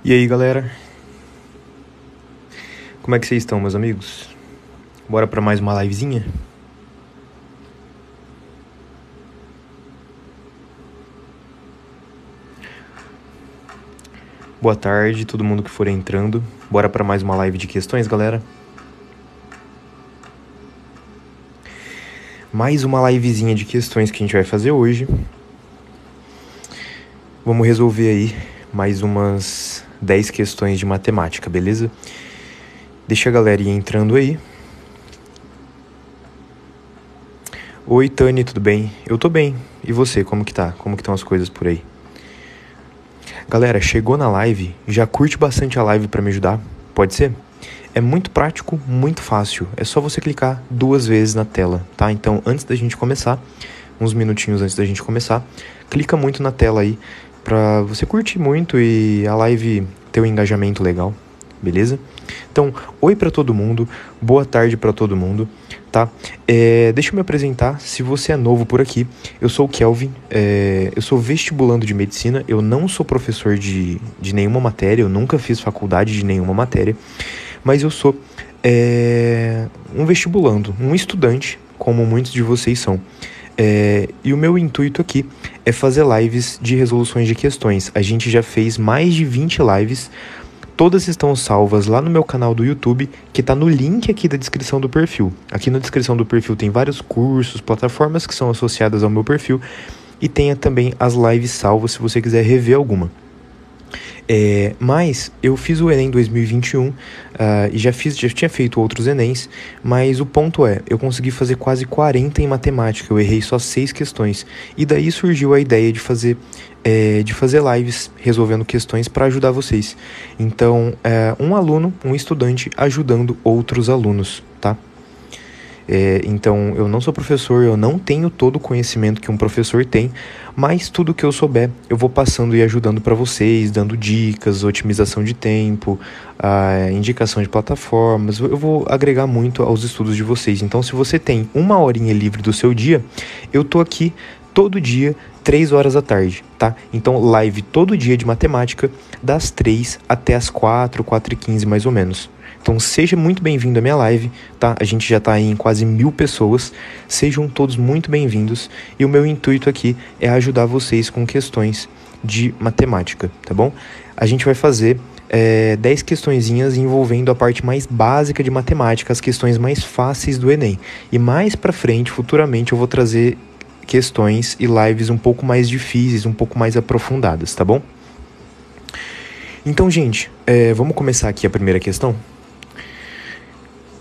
E aí, galera? Como é que vocês estão, meus amigos? Bora pra mais uma livezinha? Boa tarde, todo mundo que for entrando. Bora pra mais uma live de questões, galera? Mais uma livezinha de questões que a gente vai fazer hoje. Vamos resolver aí mais umas 10 questões de matemática, beleza? Deixa a galera ir entrando aí. Oi, Tani, tudo bem? Eu tô bem. E você, como que tá? Como que estão as coisas por aí? Galera, chegou na live, já curte bastante a live pra me ajudar? Pode ser? É muito prático, muito fácil. É só você clicar 2 vezes na tela, tá? Então, antes da gente começar, uns minutinhos antes da gente começar, clica muito na tela aí pra você curtir muito e a live ter um engajamento legal, beleza? Então, oi pra todo mundo, boa tarde pra todo mundo, tá? Deixa eu me apresentar, se você é novo por aqui, eu sou o Kelvin, eu sou vestibulando de medicina, eu não sou professor de nenhuma matéria, eu nunca fiz faculdade de nenhuma matéria, mas eu sou um vestibulando, um estudante, como muitos de vocês são. E o meu intuito aqui é fazer lives de resoluções de questões. A gente já fez mais de 20 lives, todas estão salvas lá no meu canal do YouTube, que está no link aqui da descrição do perfil. Aqui na descrição do perfil tem vários cursos, plataformas que são associadas ao meu perfil, e tem também as lives salvas se você quiser rever alguma. Mas eu fiz o Enem 2021 e já tinha feito outros Enems, mas o ponto é, eu consegui fazer quase 40 em matemática, eu errei só 6 questões, e daí surgiu a ideia de fazer lives resolvendo questões para ajudar vocês. Então, um aluno, um estudante ajudando outros alunos, tá? Então, eu não sou professor, eu não tenho todo o conhecimento que um professor tem, mas tudo que eu souber, eu vou passando e ajudando para vocês, dando dicas, otimização de tempo, indicação de plataformas, eu vou agregar muito aos estudos de vocês. Então, se você tem uma horinha livre do seu dia, eu tô aqui todo dia, 3 horas da tarde, tá? Então, live todo dia de matemática, das 3 até as 4, 4h15 mais ou menos. Então, seja muito bem-vindo à minha live, tá? A gente já tá aí em quase 1000 pessoas. Sejam todos muito bem-vindos. E o meu intuito aqui é ajudar vocês com questões de matemática, tá bom? A gente vai fazer 10 questõezinhas envolvendo a parte mais básica de matemática, as questões mais fáceis do Enem. E mais pra frente, futuramente, eu vou trazer questões e lives um pouco mais difíceis, um pouco mais aprofundadas, tá bom? Então, gente, vamos começar aqui a primeira questão?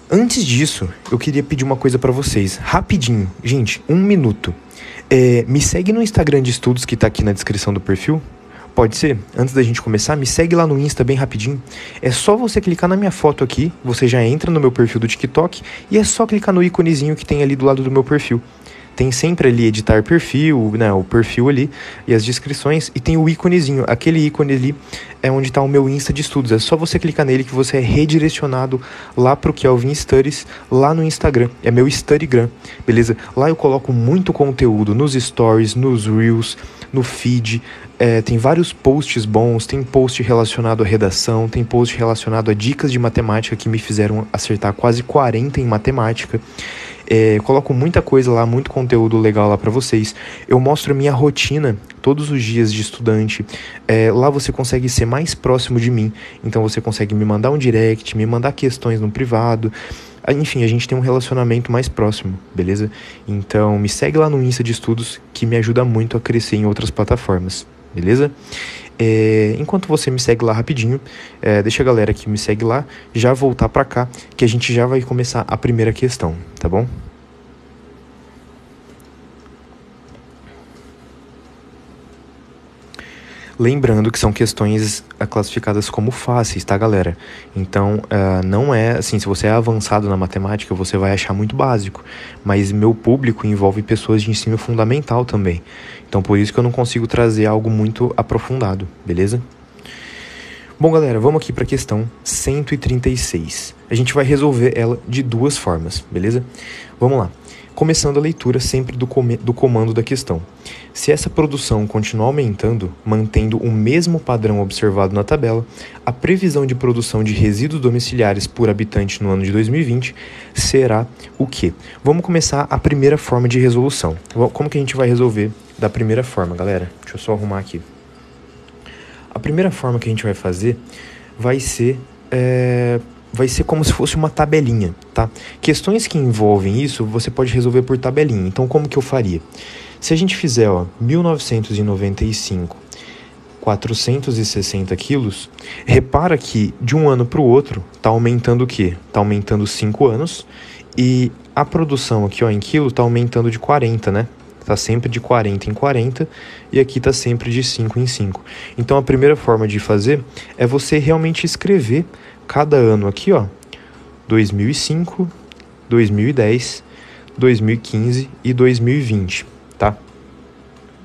Antes disso, eu queria pedir uma coisa pra vocês, rapidinho, gente, 1 minuto. Me segue no Instagram de estudos que tá aqui na descrição do perfil, pode ser? Antes da gente começar, me segue lá no Insta bem rapidinho. É só você clicar na minha foto aqui, você já entra no meu perfil do TikTok, e é só clicar no íconezinho que tem ali do lado do meu perfil. Tem sempre ali editar perfil, né, o perfil ali e as descrições, e tem o íconezinho, aquele ícone ali é onde está o meu Insta de estudos, é só você clicar nele que você é redirecionado lá pro Kelvin Studies, lá no Instagram, é meu Studygram, beleza? Lá eu coloco muito conteúdo nos stories, nos reels, no feed, tem vários posts bons, tem post relacionado à redação, tem post relacionado a dicas de matemática que me fizeram acertar quase 40 em matemática. Coloco muita coisa lá, muito conteúdo legal lá pra vocês. Eu mostro a minha rotina todos os dias de estudante. Lá você consegue ser mais próximo de mim. Então você consegue me mandar um direct, me mandar questões no privado. Enfim, a gente tem um relacionamento mais próximo, beleza? Então me segue lá no Insta de estudos, que me ajuda muito a crescer em outras plataformas, beleza? Enquanto você me segue lá rapidinho, deixa a galera que me segue lá já voltar pra cá, que a gente já vai começar a primeira questão, tá bom? Lembrando que são questões classificadas como fáceis, tá, galera? Então, não é assim, se você é avançado na matemática, você vai achar muito básico. Mas meu público envolve pessoas de ensino fundamental também. Então, por isso que eu não consigo trazer algo muito aprofundado, beleza? Bom, galera, vamos aqui para a questão 136. A gente vai resolver ela de 2 formas, beleza? Vamos lá. Começando a leitura sempre do comando da questão. Se essa produção continuar aumentando, mantendo o mesmo padrão observado na tabela, a previsão de produção de resíduos domiciliares por habitante no ano de 2020 será o quê? Vamos começar a primeira forma de resolução. Como que a gente vai resolver da primeira forma, galera? Deixa eu só arrumar aqui. A primeira forma que a gente vai fazer vai ser como se fosse uma tabelinha, tá? Questões que envolvem isso, você pode resolver por tabelinha. Então, como que eu faria? Se a gente fizer, 1995, 460 quilos, repara que de um ano para o outro, tá aumentando o quê? Tá aumentando 5 anos, e a produção aqui, em quilo, tá aumentando de 40, né? Tá sempre de 40 em 40, e aqui tá sempre de 5 em 5. Então, a primeira forma de fazer é você realmente escrever cada ano aqui, 2005, 2010, 2015 e 2020, tá?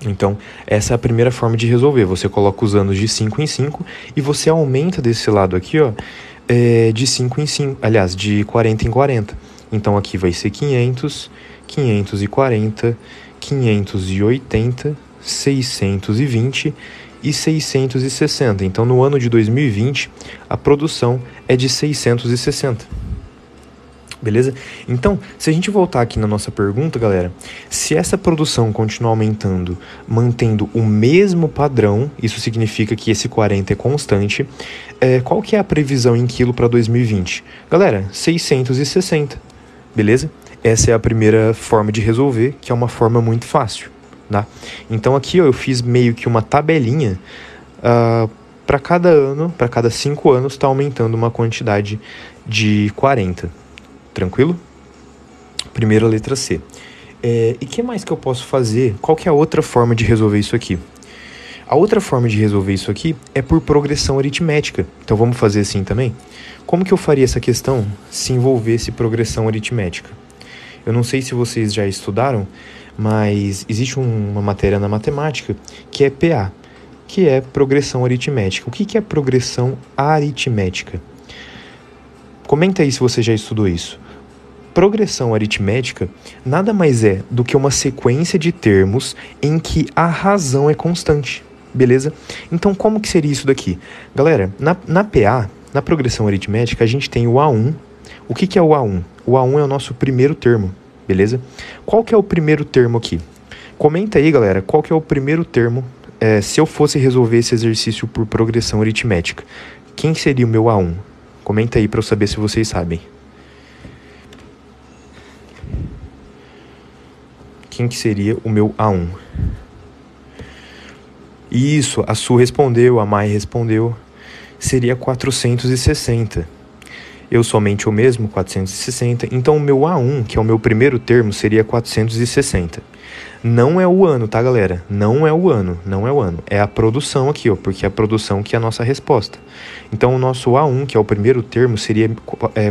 Então, essa é a primeira forma de resolver. Você coloca os anos de 5 em 5 e você aumenta desse lado aqui, de 5 em 5, aliás, de 40 em 40. Então, aqui vai ser 500, 540, 580, 620 e 660. Então, no ano de 2020, a produção é de 660. Beleza? Então, se a gente voltar aqui na nossa pergunta, galera, se essa produção continuar aumentando, mantendo o mesmo padrão, isso significa que esse 40 é constante, qual que é a previsão em quilo para 2020? Galera, 660. Beleza? Essa é a primeira forma de resolver, que é uma forma muito fácil. Tá? Então aqui eu fiz meio que uma tabelinha para cada ano, para cada 5 anos, está aumentando uma quantidade de 40. Tranquilo? Primeira letra C. E o que mais que eu posso fazer? Qual que é a outra forma de resolver isso aqui? A outra forma de resolver isso aqui é por progressão aritmética. Então vamos fazer assim também? Como que eu faria essa questão se envolvesse progressão aritmética? Eu não sei se vocês já estudaram, mas existe uma matéria na matemática que é PA, que é progressão aritmética. O que é progressão aritmética? Comenta aí se você já estudou isso. Progressão aritmética nada mais é do que uma sequência de termos em que a razão é constante, beleza? Então, como que seria isso daqui? Galera, na PA, na progressão aritmética, a gente tem o A1. O que é o A1? O A1 é o nosso primeiro termo, beleza? Qual que é o primeiro termo aqui? Comenta aí, galera, qual que é o primeiro termo se eu fosse resolver esse exercício por progressão aritmética. Quem seria o meu A1? Comenta aí para eu saber se vocês sabem. Quem que seria o meu A1? Isso, a Su respondeu, a Mai respondeu. Seria 460. Eu somente eu mesmo, 460. Então, o meu A1, que é o meu primeiro termo, seria 460. Não é o ano, tá, galera? Não é o ano, não é o ano. É a produção aqui, porque é a produção que é a nossa resposta. Então, o nosso A1, que é o primeiro termo, seria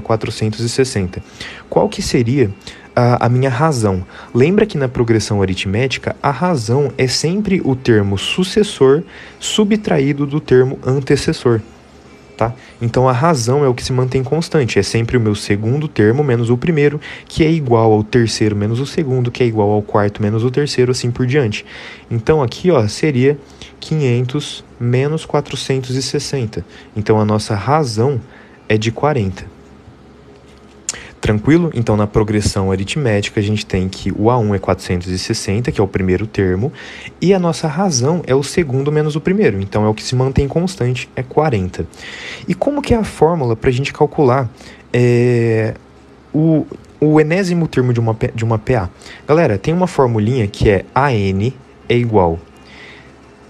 460. Qual que seria a minha razão? Lembra que na progressão aritmética, a razão é sempre o termo sucessor subtraído do termo antecessor. Tá? Então a razão é o que se mantém constante, é sempre o meu segundo termo menos o primeiro, que é igual ao terceiro menos o segundo, que é igual ao quarto menos o terceiro, assim por diante. Então aqui seria 500 menos 460. Então a nossa razão é de 40. Tranquilo? Então, na progressão aritmética, a gente tem que o A1 é 460, que é o primeiro termo, e a nossa razão é o segundo menos o primeiro. Então, é o que se mantém constante, é 40. E como que é a fórmula para a gente calcular o enésimo termo de uma PA? Galera, tem uma formulinha que é AN é igual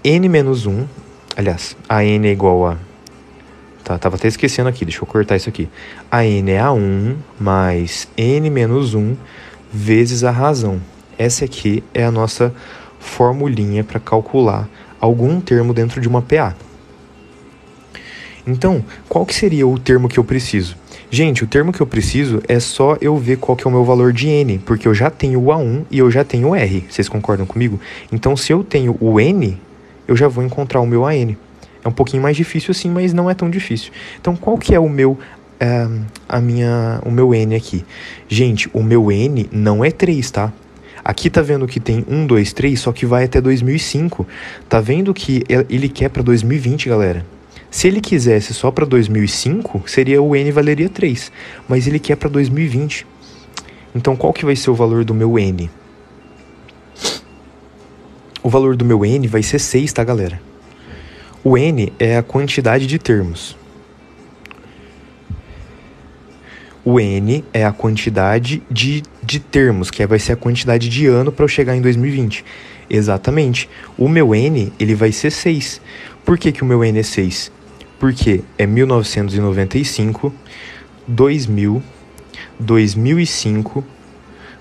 N menos 1, aliás, AN é igual a... Tá, tava até esquecendo aqui, deixa eu cortar isso aqui. A N é A1 mais N menos 1 vezes a razão. Essa aqui é a nossa formulinha para calcular algum termo dentro de uma PA. Então, qual que seria o termo que eu preciso? Gente, o termo que eu preciso é só eu ver qual que é o meu valor de N, porque eu já tenho o A1 e eu já tenho o R. Vocês concordam comigo? Então, se eu tenho o N, eu já vou encontrar o meu AN. É um pouquinho mais difícil assim, mas não é tão difícil. Então, qual que é o meu o meu N aqui. Gente, o meu N não é 3, tá? Aqui tá vendo que tem 1, 2, 3, só que vai até 2005. Tá vendo que ele quer para 2020, galera? Se ele quisesse só para 2005, seria o N valeria 3. Mas ele quer para 2020. Então, qual que vai ser o valor do meu N? O valor do meu N vai ser 6, tá, galera? O N é a quantidade de termos. O N é a quantidade de termos, que vai ser a quantidade de ano para eu chegar em 2020. Exatamente. O meu N, ele vai ser 6. Por que que o meu N é 6? Porque é 1995, 2000, 2005,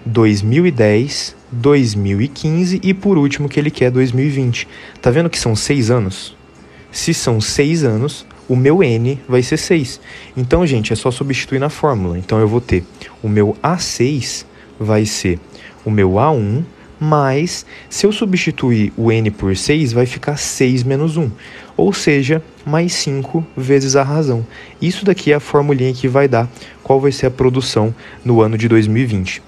2010, 2015 e por último que ele quer 2020. Tá vendo que são 6 anos? Se são 6 anos, o meu N vai ser 6. Então, gente, é só substituir na fórmula. Então, eu vou ter o meu A6 vai ser o meu A1, mas se eu substituir o N por 6, vai ficar 6 menos 1. Ou seja, mais 5 vezes a razão. Isso daqui é a formulinha que vai dar qual vai ser a produção no ano de 2020.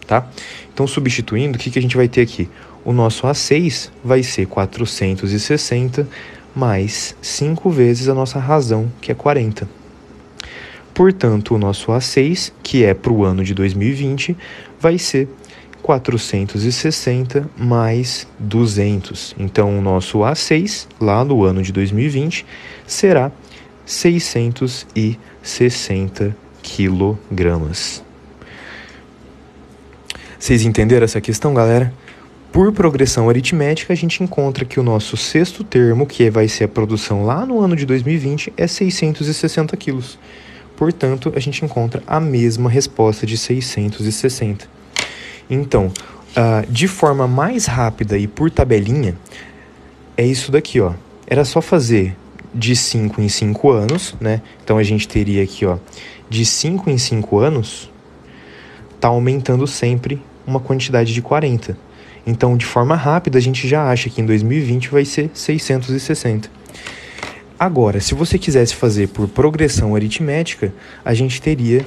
Tá? Então, substituindo, o que a gente vai ter aqui? O nosso A6 vai ser 460 mais 5 vezes a nossa razão, que é 40. Portanto, o nosso A6, que é para o ano de 2020, vai ser 460 mais 200. Então, o nosso A6, lá no ano de 2020, será 660 quilogramas. Vocês entenderam essa questão, galera? Por progressão aritmética, a gente encontra que o nosso sexto termo, que vai ser a produção lá no ano de 2020, é 660 quilos. Portanto, a gente encontra a mesma resposta de 660. Então, de forma mais rápida e por tabelinha, é isso daqui, ó. Era só fazer de 5 em 5 anos, né? Então, a gente teria aqui, ó, de 5 em 5 anos, tá aumentando sempre uma quantidade de 40. Então, de forma rápida, a gente já acha que em 2020 vai ser 660. Agora, se você quisesse fazer por progressão aritmética, a gente teria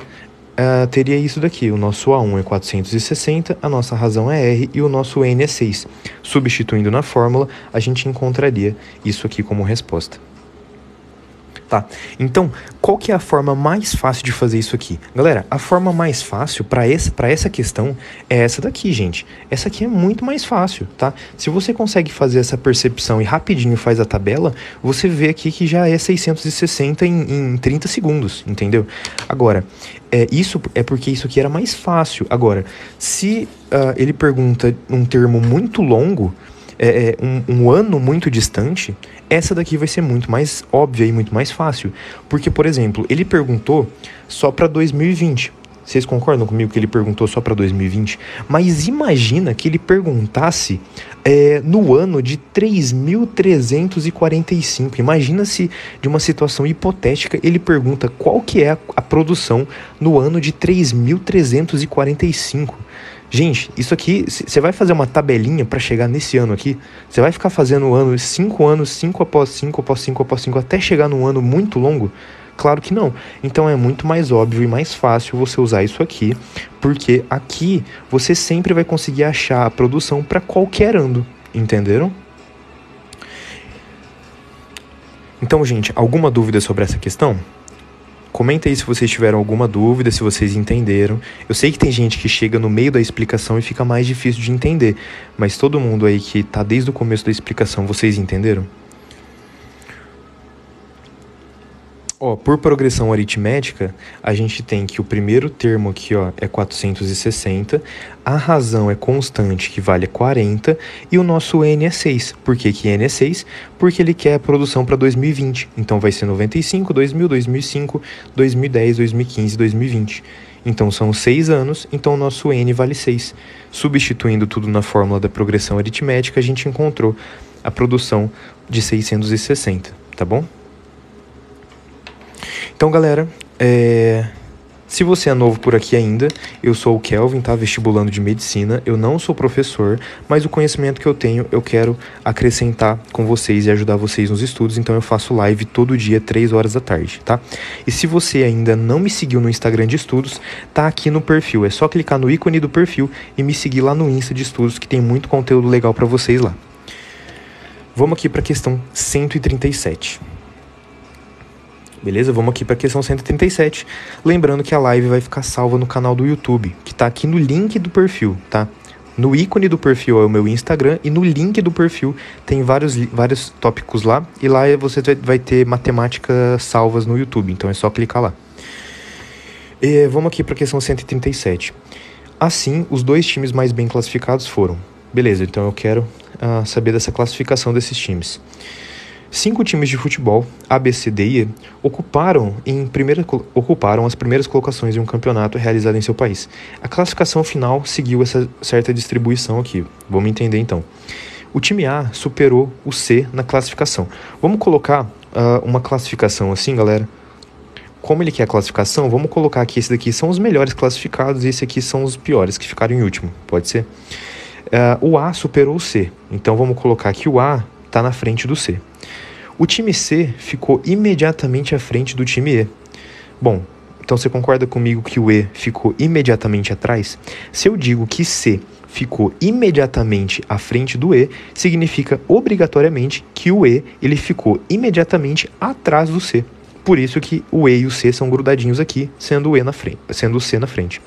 isso daqui. O nosso A1 é 460, a nossa razão é R e o nosso N é 6. Substituindo na fórmula, a gente encontraria isso aqui como resposta. Tá? Então, qual que é a forma mais fácil de fazer isso aqui? Galera, a forma mais fácil para essa questão é essa daqui, gente. Essa aqui é muito mais fácil, tá? Se você consegue fazer essa percepção e rapidinho faz a tabela, você vê aqui que já é 660 em 30 segundos, entendeu? Agora, isso é porque isso aqui era mais fácil. Agora, se ele pergunta um termo muito longo, um ano muito distante, essa daqui vai ser muito mais óbvia e muito mais fácil. Porque, por exemplo, ele perguntou só para 2020. Vocês concordam comigo que ele perguntou só para 2020? Mas imagina que ele perguntasse no ano de 3.345. Imagina se, de uma situação hipotética, ele pergunta qual que é a produção no ano de 3.345. Gente, isso aqui, você vai fazer uma tabelinha para chegar nesse ano aqui? Você vai ficar fazendo o ano 5 anos, 5 após 5, após 5, após 5, até chegar num ano muito longo? Claro que não. Então é muito mais óbvio e mais fácil você usar isso aqui, porque aqui você sempre vai conseguir achar a produção para qualquer ano, entenderam? Então, gente, alguma dúvida sobre essa questão? Comenta aí se vocês tiveram alguma dúvida, se vocês entenderam. Eu sei que tem gente que chega no meio da explicação e fica mais difícil de entender, mas todo mundo aí que tá desde o começo da explicação, vocês entenderam? Por progressão aritmética, a gente tem que o primeiro termo aqui, é 460, a razão é constante, que vale 40, e o nosso N é 6. Por que que N é 6? Porque ele quer a produção para 2020. Então, vai ser 95, 2000, 2005, 2010, 2015, 2020. Então, são 6 anos, então o nosso N vale 6. Substituindo tudo na fórmula da progressão aritmética, a gente encontrou a produção de 660, tá bom? Então, galera, Se você é novo por aqui ainda, eu sou o Kelvin, tá? Vestibulando de medicina. Eu não sou professor, mas o conhecimento que eu tenho eu quero acrescentar com vocês e ajudar vocês nos estudos. Então eu faço live todo dia, 3 horas da tarde, tá? E se você ainda não me seguiu no Instagram de estudos, tá aqui no perfil. É só clicar no ícone do perfil e me seguir lá no Insta de estudos, que tem muito conteúdo legal para vocês lá. Vamos aqui para a questão 137. Beleza? Vamos aqui para a questão 137. Lembrando que a live vai ficar salva no canal do YouTube, que está aqui no link do perfil, tá? No ícone do perfil é o meu Instagram e no link do perfil tem vários tópicos lá. E lá você vai ter matemática salvas no YouTube, então é só clicar lá. Vamos aqui para a questão 137. Assim, os 2 times mais bem classificados foram. Beleza, então eu quero saber dessa classificação desses times. 5 times de futebol, A, B, C, D e E, ocuparam as primeiras colocações em um campeonato realizado em seu país. A classificação final seguiu essa certa distribuição aqui. Vamos entender então. O time A superou o C na classificação. Vamos colocar uma classificação assim, galera. Como ele quer a classificação, vamos colocar aqui, esse daqui são os melhores classificados e esse aqui são os piores, que ficaram em último, pode ser? O A superou o C, então vamos colocar que o A está na frente do C. O time C ficou imediatamente à frente do time E. Bom, então você concorda comigo que o E ficou imediatamente atrás? Se eu digo que C ficou imediatamente à frente do E, significa obrigatoriamente que o E ele ficou imediatamente atrás do C. Por isso que o E e o C são grudadinhos aqui, sendo o C na frente.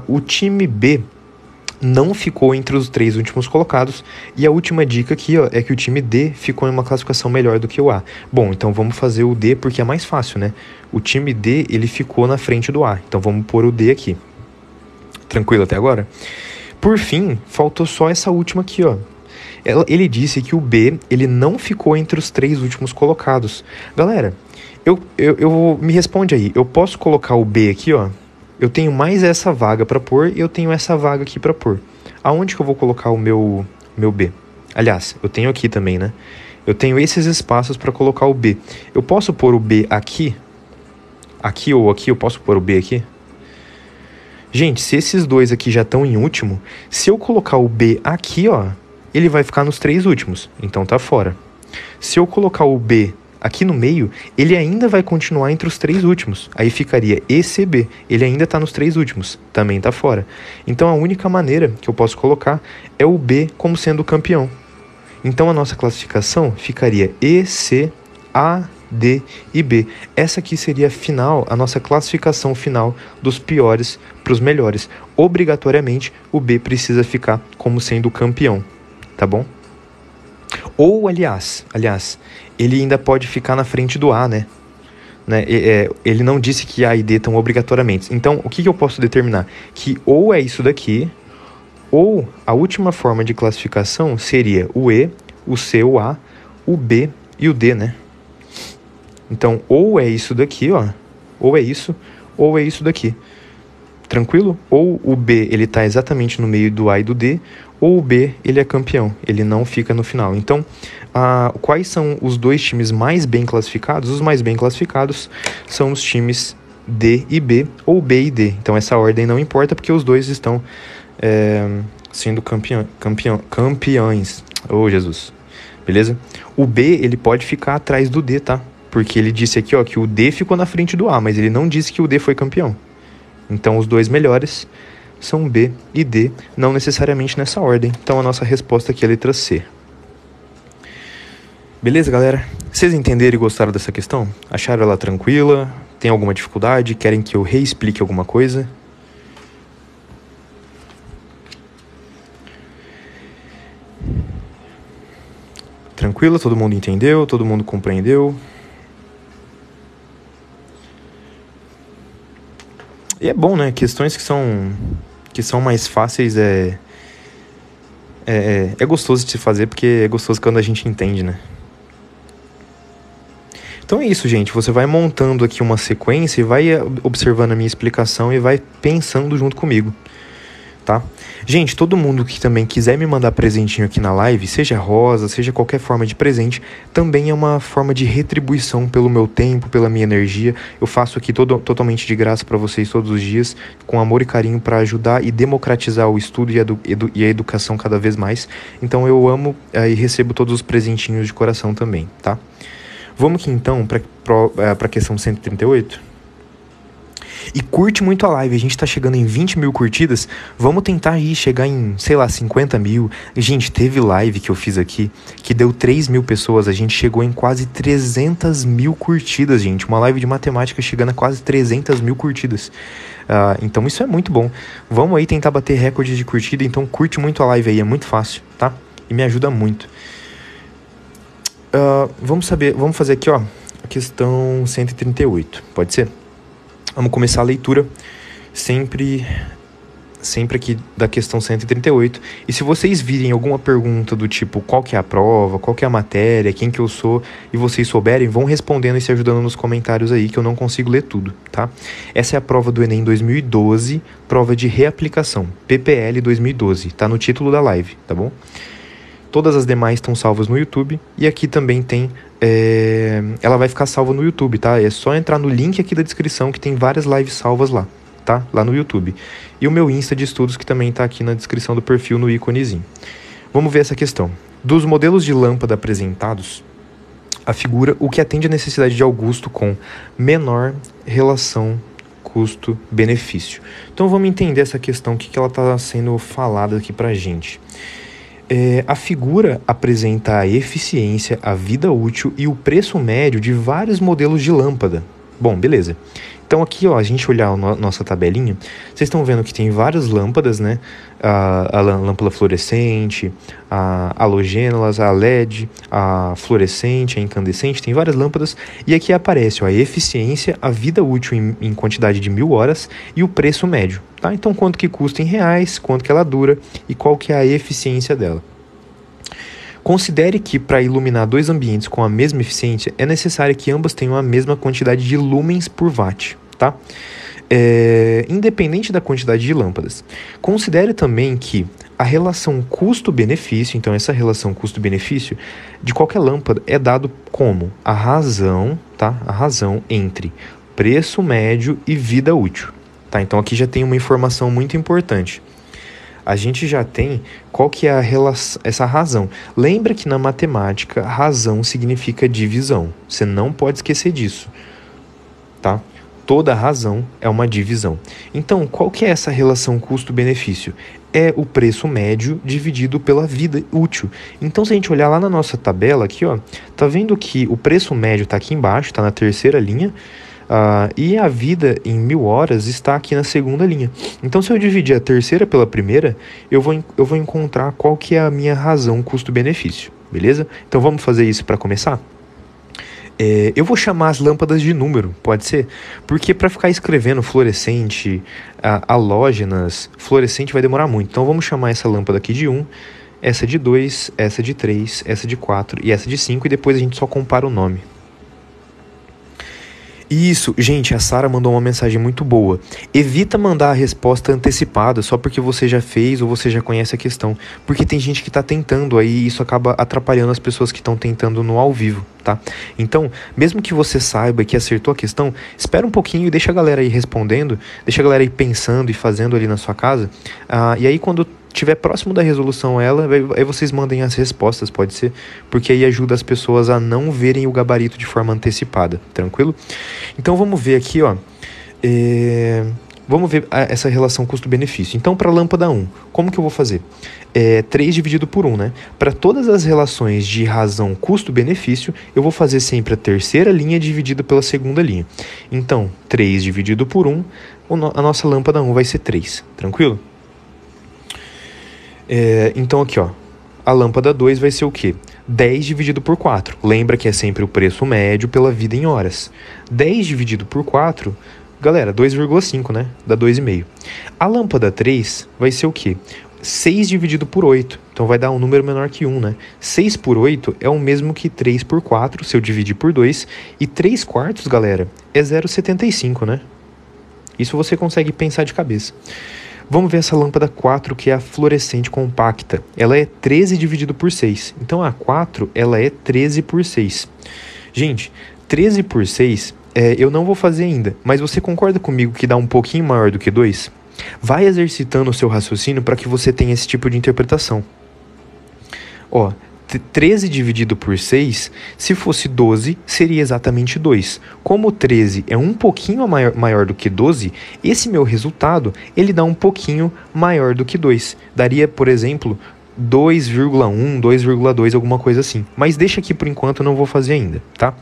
O time B não ficou entre os 3 últimos colocados. E a última dica aqui, ó, é que o time D ficou em uma classificação melhor do que o A. Bom, então vamos fazer o D porque é mais fácil, né? O time D, ele ficou na frente do A. Então vamos pôr o D aqui. Tranquilo até agora? Por fim, faltou só essa última aqui, ó. Ele disse que o B, ele não ficou entre os 3 últimos colocados. Galera, me responde aí. Eu posso colocar o B aqui, ó. Eu tenho mais essa vaga para pôr e eu tenho essa vaga aqui para pôr. Aonde que eu vou colocar o meu B? Aliás, eu tenho aqui também, né? Eu tenho esses espaços para colocar o B. Eu posso pôr o B aqui? Aqui ou aqui? Eu posso pôr o B aqui? Gente, se esses 2 aqui já estão em último, se eu colocar o B aqui, ó, ele vai ficar nos 3 últimos. Então tá fora. Se eu colocar o B aqui no meio, ele ainda vai continuar entre os 3 últimos. Aí ficaria ECB. Ele ainda está nos 3 últimos. Também está fora. Então a única maneira que eu posso colocar é o B como sendo o campeão. Então a nossa classificação ficaria E, C, A, D e B. Essa aqui seria a nossa classificação final dos piores para os melhores. Obrigatoriamente o B precisa ficar como sendo o campeão. Tá bom? Ou, aliás, ele ainda pode ficar na frente do A, né? Ele não disse que A e D estão obrigatoriamente. Então, o que eu posso determinar? Que ou é isso daqui, ou a última forma de classificação seria o E, o C, o A, o B e o D, né? Então, ou é isso daqui, ó, ou é isso daqui. Tranquilo? Ou o B, ele tá exatamente no meio do A e do D, ou o B, ele é campeão, ele não fica no final. Então, quais são os 2 times mais bem classificados? Os mais bem classificados são os times D e B, ou B e D. Então, essa ordem não importa, porque os 2 estão sendo campeões. Oh, Jesus. Beleza? O B, ele pode ficar atrás do D, tá? Porque ele disse aqui, ó, que o D ficou na frente do A, mas ele não disse que o D foi campeão. Então, os 2 melhores são B e D, não necessariamente nessa ordem. Então, a nossa resposta aqui é a letra C. Beleza, galera? Vocês entenderam e gostaram dessa questão? Acharam ela tranquila? Tem alguma dificuldade? Querem que eu reexplique alguma coisa? Tranquilo? Todo mundo entendeu? Todo mundo compreendeu? E é bom, né? Questões que são mais fáceis é gostoso de se fazer, porque é gostoso quando a gente entende, né? Então é isso, gente. Você vai montando aqui uma sequência e vai observando a minha explicação e vai pensando junto comigo, tá? Gente, todo mundo que também quiser me mandar presentinho aqui na live, seja rosa, seja qualquer forma de presente, também é uma forma de retribuição pelo meu tempo, pela minha energia. Eu faço aqui totalmente de graça para vocês todos os dias, com amor e carinho para ajudar e democratizar o estudo e a educação cada vez mais. Então eu amo e recebo todos os presentinhos de coração também, tá? Vamos aqui então para a questão 138? E curte muito a live, a gente tá chegando em 20 mil curtidas, vamos tentar aí chegar em, sei lá, 50 mil. Gente, teve live que eu fiz aqui, que deu 3 mil pessoas, a gente chegou em quase 300 mil curtidas, gente. Uma live de matemática chegando a quase 300 mil curtidas. Então isso é muito bom. Vamos aí tentar bater recordes de curtida, então curte muito a live aí, é muito fácil, tá? E me ajuda muito. Vamos fazer aqui, ó, a questão 138, pode ser? Vamos começar a leitura sempre aqui da questão 138. E se vocês virem alguma pergunta do tipo qual que é a prova, qual que é a matéria, quem que eu sou, e vocês souberem, vão respondendo e se ajudando nos comentários aí, que eu não consigo ler tudo, tá? Essa é a prova do Enem 2012, prova de reaplicação, PPL 2012, tá no título da live, tá bom? Todas as demais estão salvas no YouTube, e aqui também tem... ela vai ficar salva no YouTube, tá? É só entrar no link aqui da descrição que tem várias lives salvas lá, tá? Lá no YouTube. E o meu Insta de estudos que também tá aqui na descrição do perfil no íconezinho. Vamos ver essa questão. Dos modelos de lâmpada apresentados, a figura o que atende à necessidade de Augusto com menor relação custo-benefício. Então vamos entender essa questão, o que ela está sendo falada aqui pra gente. A figura apresenta a eficiência, a vida útil e o preço médio de vários modelos de lâmpada. Bom, beleza. Então aqui, ó, a gente olhar a nossa tabelinha, vocês estão vendo que tem várias lâmpadas, né? A lâmpada fluorescente, a halogênelas, a LED, a fluorescente, a incandescente, tem várias lâmpadas. E aqui aparece, ó, a eficiência, a vida útil em quantidade de 1000 horas e o preço médio, tá? Então quanto que custa em reais, quanto que ela dura e qual que é a eficiência dela. Considere que, para iluminar dois ambientes com a mesma eficiência, é necessário que ambas tenham a mesma quantidade de lumens por watt, tá? Independente da quantidade de lâmpadas. Considere também que a relação custo-benefício, então essa relação custo-benefício de qualquer lâmpada é dado como a razão, tá? A razão entre preço médio e vida útil, tá? Então aqui já tem uma informação muito importante. A gente já tem qual que é essa razão. Lembra que na matemática, razão significa divisão. Você não pode esquecer disso, tá? Toda razão é uma divisão. Então, qual que é essa relação custo-benefício? É o preço médio dividido pela vida útil. Então, se a gente olhar lá na nossa tabela aqui, ó, tá vendo que o preço médio tá aqui embaixo, tá na terceira linha, e a vida em 1000 horas está aqui na segunda linha. Então, se eu dividir a terceira pela primeira, eu vou encontrar qual que é a minha razão custo-benefício, beleza? Então, vamos fazer isso para começar? Eu vou chamar as lâmpadas de número, pode ser? Porque para ficar escrevendo fluorescente, halógenas, fluorescente vai demorar muito. Então, vamos chamar essa lâmpada aqui de 1, essa de 2, essa de 3, essa de 4 e essa de 5, e depois a gente só compara o nome. Isso, gente, a Sara mandou uma mensagem muito boa. Evita mandar a resposta antecipada só porque você já fez ou você já conhece a questão. Porque tem gente que está tentando aí e isso acaba atrapalhando as pessoas que estão tentando no ao vivo, tá? Então, mesmo que você saiba que acertou a questão, espera um pouquinho e deixa a galera aí respondendo, deixa a galera aí pensando e fazendo ali na sua casa. E aí quando estiver próximo da resolução aí vocês mandem as respostas, pode ser? Porque aí ajuda as pessoas a não verem o gabarito de forma antecipada, tranquilo? Então vamos ver aqui, ó. Vamos ver essa relação custo-benefício. Então, para a lâmpada 1, como que eu vou fazer? 3 dividido por 1, né? Para todas as relações de razão custo-benefício, eu vou fazer sempre a terceira linha dividida pela segunda linha. Então, 3 dividido por 1, a nossa lâmpada 1 vai ser 3, tranquilo? Então aqui, ó, a lâmpada 2 vai ser o quê? 10 dividido por 4. Lembra que é sempre o preço médio pela vida em horas. 10 dividido por 4, galera, 2,5, né? Dá 2,5. A lâmpada 3 vai ser o quê? 6 dividido por 8. Então vai dar um número menor que 1, né? 6 por 8 é o mesmo que 3 por 4, se eu dividir por 2. E 3 quartos, galera, é 0,75, né? Isso você consegue pensar de cabeça. Vamos ver essa lâmpada 4, que é a fluorescente compacta. Ela é 13 dividido por 6. Então a 4, ela é 13 por 6. Gente, 13 por 6, eu não vou fazer ainda, mas você concorda comigo que dá um pouquinho maior do que 2? Vai exercitando o seu raciocínio para que você tenha esse tipo de interpretação. Ó, 13 dividido por 6, se fosse 12, seria exatamente 2. Como 13 é um pouquinho maior do que 12, esse meu resultado, ele dá um pouquinho maior do que 2. Daria, por exemplo, 2,1, 2,2, alguma coisa assim. Mas deixa aqui por enquanto, eu não vou fazer ainda, tá?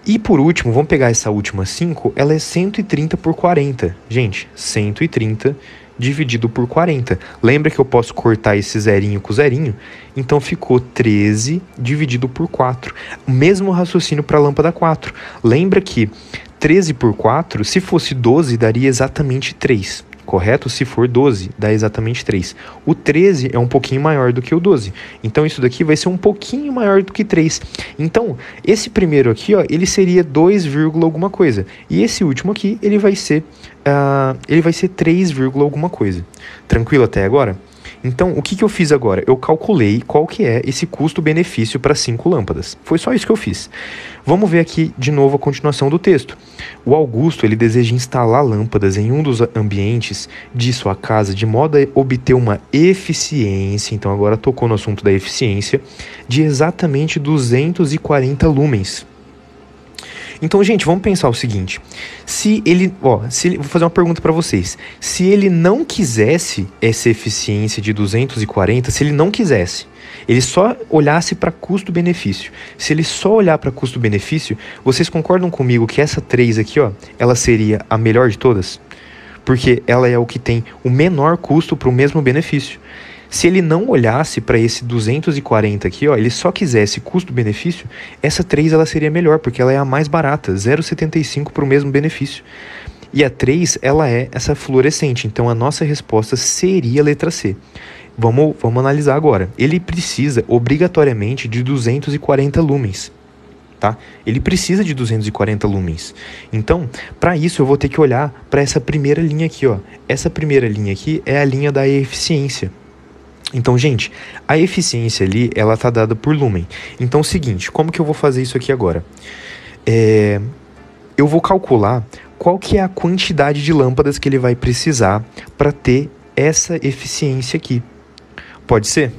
E por último, vamos pegar essa última 5, ela é 130 por 40. Gente, 130 dividido por 40. Lembra que eu posso cortar esse zerinho com zerinho? Então ficou 13 dividido por 4. O mesmo raciocínio para a lâmpada 4. Lembra que 13 por 4, se fosse 12, daria exatamente 3. Correto? Se for 12, dá exatamente 3. O 13 é um pouquinho maior do que o 12. Então, isso daqui vai ser um pouquinho maior do que 3. Então, esse primeiro aqui, ó, ele seria 2, alguma coisa. E esse último aqui, ele vai ser 3, alguma coisa. Tranquilo até agora? Então, o que eu fiz agora? Eu calculei qual que é esse custo-benefício para 5 lâmpadas. Foi só isso que eu fiz. Vamos ver aqui de novo a continuação do texto. O Augusto, ele deseja instalar lâmpadas em um dos ambientes de sua casa de modo a obter uma eficiência, então agora tocou no assunto da eficiência, de exatamente 240 lumens. Então, gente, vamos pensar o seguinte. Vou fazer uma pergunta para vocês. Se ele não quisesse essa eficiência de 240, se ele não quisesse, ele só olhasse para custo-benefício. Se ele só olhar para custo-benefício, vocês concordam comigo que essa 3 aqui, ó, ela seria a melhor de todas? Porque ela é o que tem o menor custo para o mesmo benefício. Se ele não olhasse para esse 240 aqui, ó, ele só quisesse custo-benefício, essa 3 ela seria melhor, porque ela é a mais barata, 0,75 para o mesmo benefício. E a 3, ela é essa fluorescente, então a nossa resposta seria a letra C. Vamos analisar agora. Ele precisa obrigatoriamente de 240 lumens. Tá? Ele precisa de 240 lumens. Então, para isso eu vou ter que olhar para essa primeira linha aqui, ó. Essa primeira linha aqui é a linha da eficiência. Então, gente, a eficiência ali, ela tá dada por lumen. Então, é o seguinte, como que eu vou fazer isso aqui agora? Eu vou calcular qual que é a quantidade de lâmpadas que ele vai precisar para ter essa eficiência aqui. Pode ser?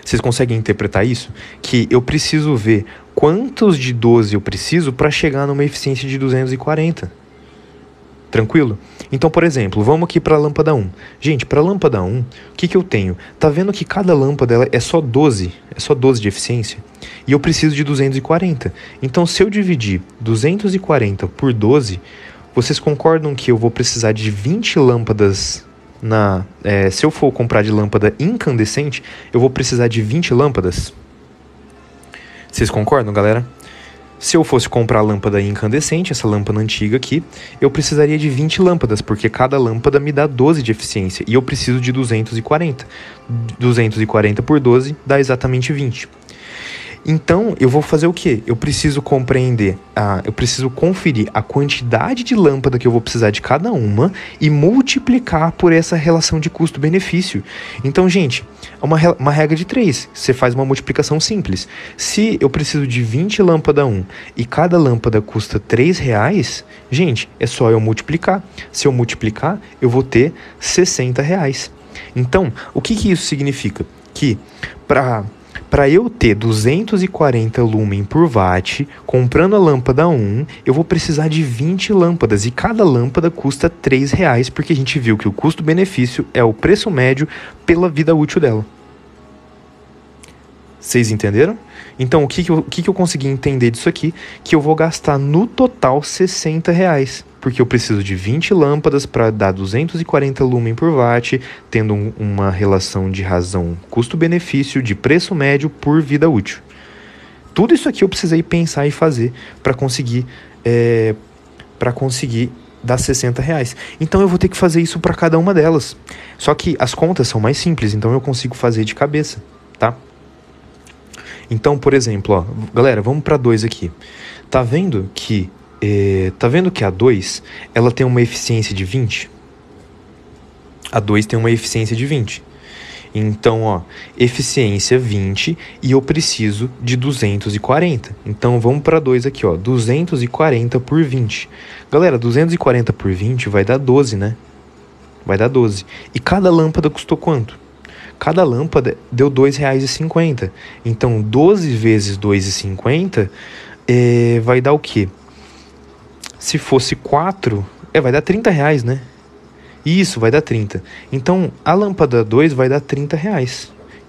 Vocês conseguem interpretar isso? Que eu preciso ver quantos de 12 eu preciso para chegar numa eficiência de 240. Tranquilo? Então, por exemplo, vamos aqui para a lâmpada 1. Gente, para a lâmpada 1, o que eu tenho? Tá vendo que cada lâmpada ela é só 12? É só 12 de eficiência? E eu preciso de 240. Então, se eu dividir 240 por 12, vocês concordam que eu vou precisar de 20 lâmpadas se eu for comprar de lâmpada incandescente, eu vou precisar de 20 lâmpadas? Vocês concordam, galera? Se eu fosse comprar a lâmpada incandescente, essa lâmpada antiga aqui, eu precisaria de 20 lâmpadas, porque cada lâmpada me dá 12 de eficiência, e eu preciso de 240. 240 por 12 dá exatamente 20. Então, eu vou fazer o quê? Eu preciso conferir a quantidade de lâmpada que eu vou precisar de cada uma e multiplicar por essa relação de custo-benefício. Então, gente, é uma regra de 3. Você faz uma multiplicação simples. Se eu preciso de 20 lâmpada 1 e cada lâmpada custa R$3, gente, é só eu multiplicar. Se eu multiplicar, eu vou ter R$60. Então, o que isso significa? Que para eu ter 240 lumen por watt, comprando a lâmpada 1, eu vou precisar de 20 lâmpadas, e cada lâmpada custa R$3, porque a gente viu que o custo-benefício é o preço médio pela vida útil dela. Vocês entenderam? Então, o que eu consegui entender disso aqui? Que eu vou gastar no total R$60, porque eu preciso de 20 lâmpadas para dar 240 lumen por watt, tendo uma relação de razão custo-benefício de preço médio por vida útil. Tudo isso aqui eu precisei pensar e fazer para conseguir dar R$60. Então eu vou ter que fazer isso para cada uma delas. Só que as contas são mais simples, então eu consigo fazer de cabeça, tá? Então, por exemplo, ó, galera, vamos para 2 aqui. Tá vendo que a 2 ela tem uma eficiência de 20? A 2 tem uma eficiência de 20. Então, ó, eficiência 20 e eu preciso de 240. Então, vamos para 2 aqui, ó, 240 por 20. Galera, 240 por 20 vai dar 12, né? Vai dar 12. E cada lâmpada custou quanto? Cada lâmpada deu R$ 2,50. Então, 12 vezes R$ 2,50 vai dar o quê? Se fosse 4, vai dar R$ 30, né? Isso, vai dar 30. Então, a lâmpada 2 vai dar R$ 30.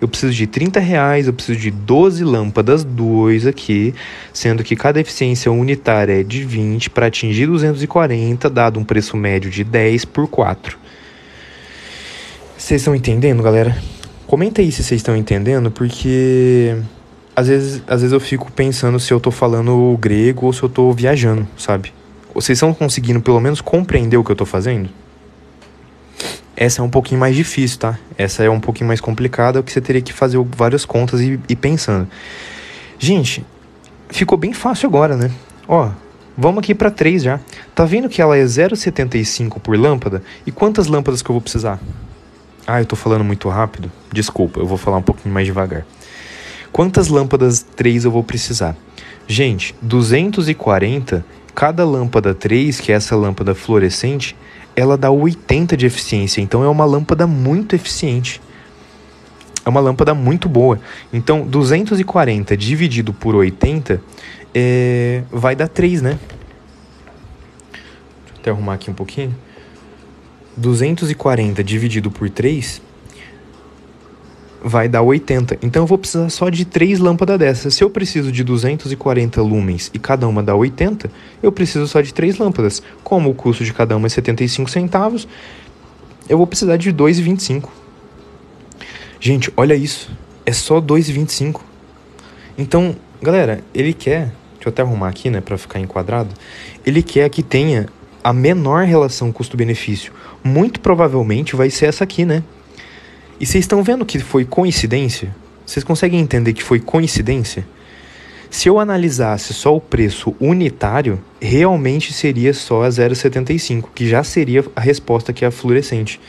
Eu preciso de R$ 30, eu preciso de 12 lâmpadas 2 aqui, sendo que cada eficiência unitária é de 20 para atingir 240, dado um preço médio de 10 por 4. Vocês estão entendendo, galera? Comenta aí se vocês estão entendendo, porque às vezes eu fico pensando se eu tô falando grego ou se eu tô viajando, sabe? Vocês estão conseguindo pelo menos compreender o que eu tô fazendo? Essa é um pouquinho mais difícil, tá? Essa é um pouquinho mais complicada, porque você teria que fazer várias contas e pensando. Gente, ficou bem fácil agora, né? Ó, vamos aqui para 3 já. Tá vendo que ela é 0,75 por lâmpada? E quantas lâmpadas que eu vou precisar? Ah, eu tô falando muito rápido. Desculpa, eu vou falar um pouquinho mais devagar. Quantas lâmpadas 3 eu vou precisar? Gente, 240, cada lâmpada 3, que é essa lâmpada fluorescente, ela dá 80 de eficiência, então é uma lâmpada muito eficiente. É uma lâmpada muito boa. Então, 240 dividido por 80 vai dar 3, né? Deixa eu até arrumar aqui um pouquinho. 240 dividido por 3 vai dar 80. Então, eu vou precisar só de 3 lâmpadas dessas. Se eu preciso de 240 lumens e cada uma dá 80, eu preciso só de 3 lâmpadas. Como o custo de cada uma é 75 centavos, eu vou precisar de 2,25. Gente, olha isso. É só 2,25. Então, galera, ele quer... Deixa eu até arrumar aqui, né, pra ficar enquadrado. Ele quer que tenha a menor relação custo-benefício. Muito provavelmente vai ser essa aqui, né? E vocês estão vendo que foi coincidência? Vocês conseguem entender que foi coincidência? Se eu analisasse só o preço unitário, realmente seria só a 0,75, que já seria a resposta que é a fluorescente.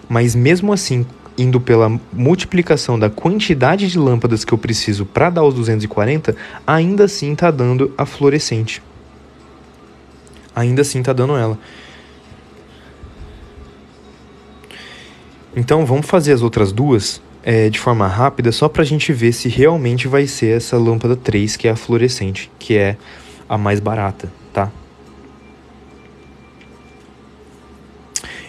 Mas mesmo assim, indo pela multiplicação da quantidade de lâmpadas que eu preciso para dar os 240, ainda assim está dando a fluorescente. Ainda assim está dando ela. Então vamos fazer as outras duas de forma rápida, só para a gente ver se realmente vai ser essa lâmpada 3, que é a fluorescente, que é a mais barata, tá?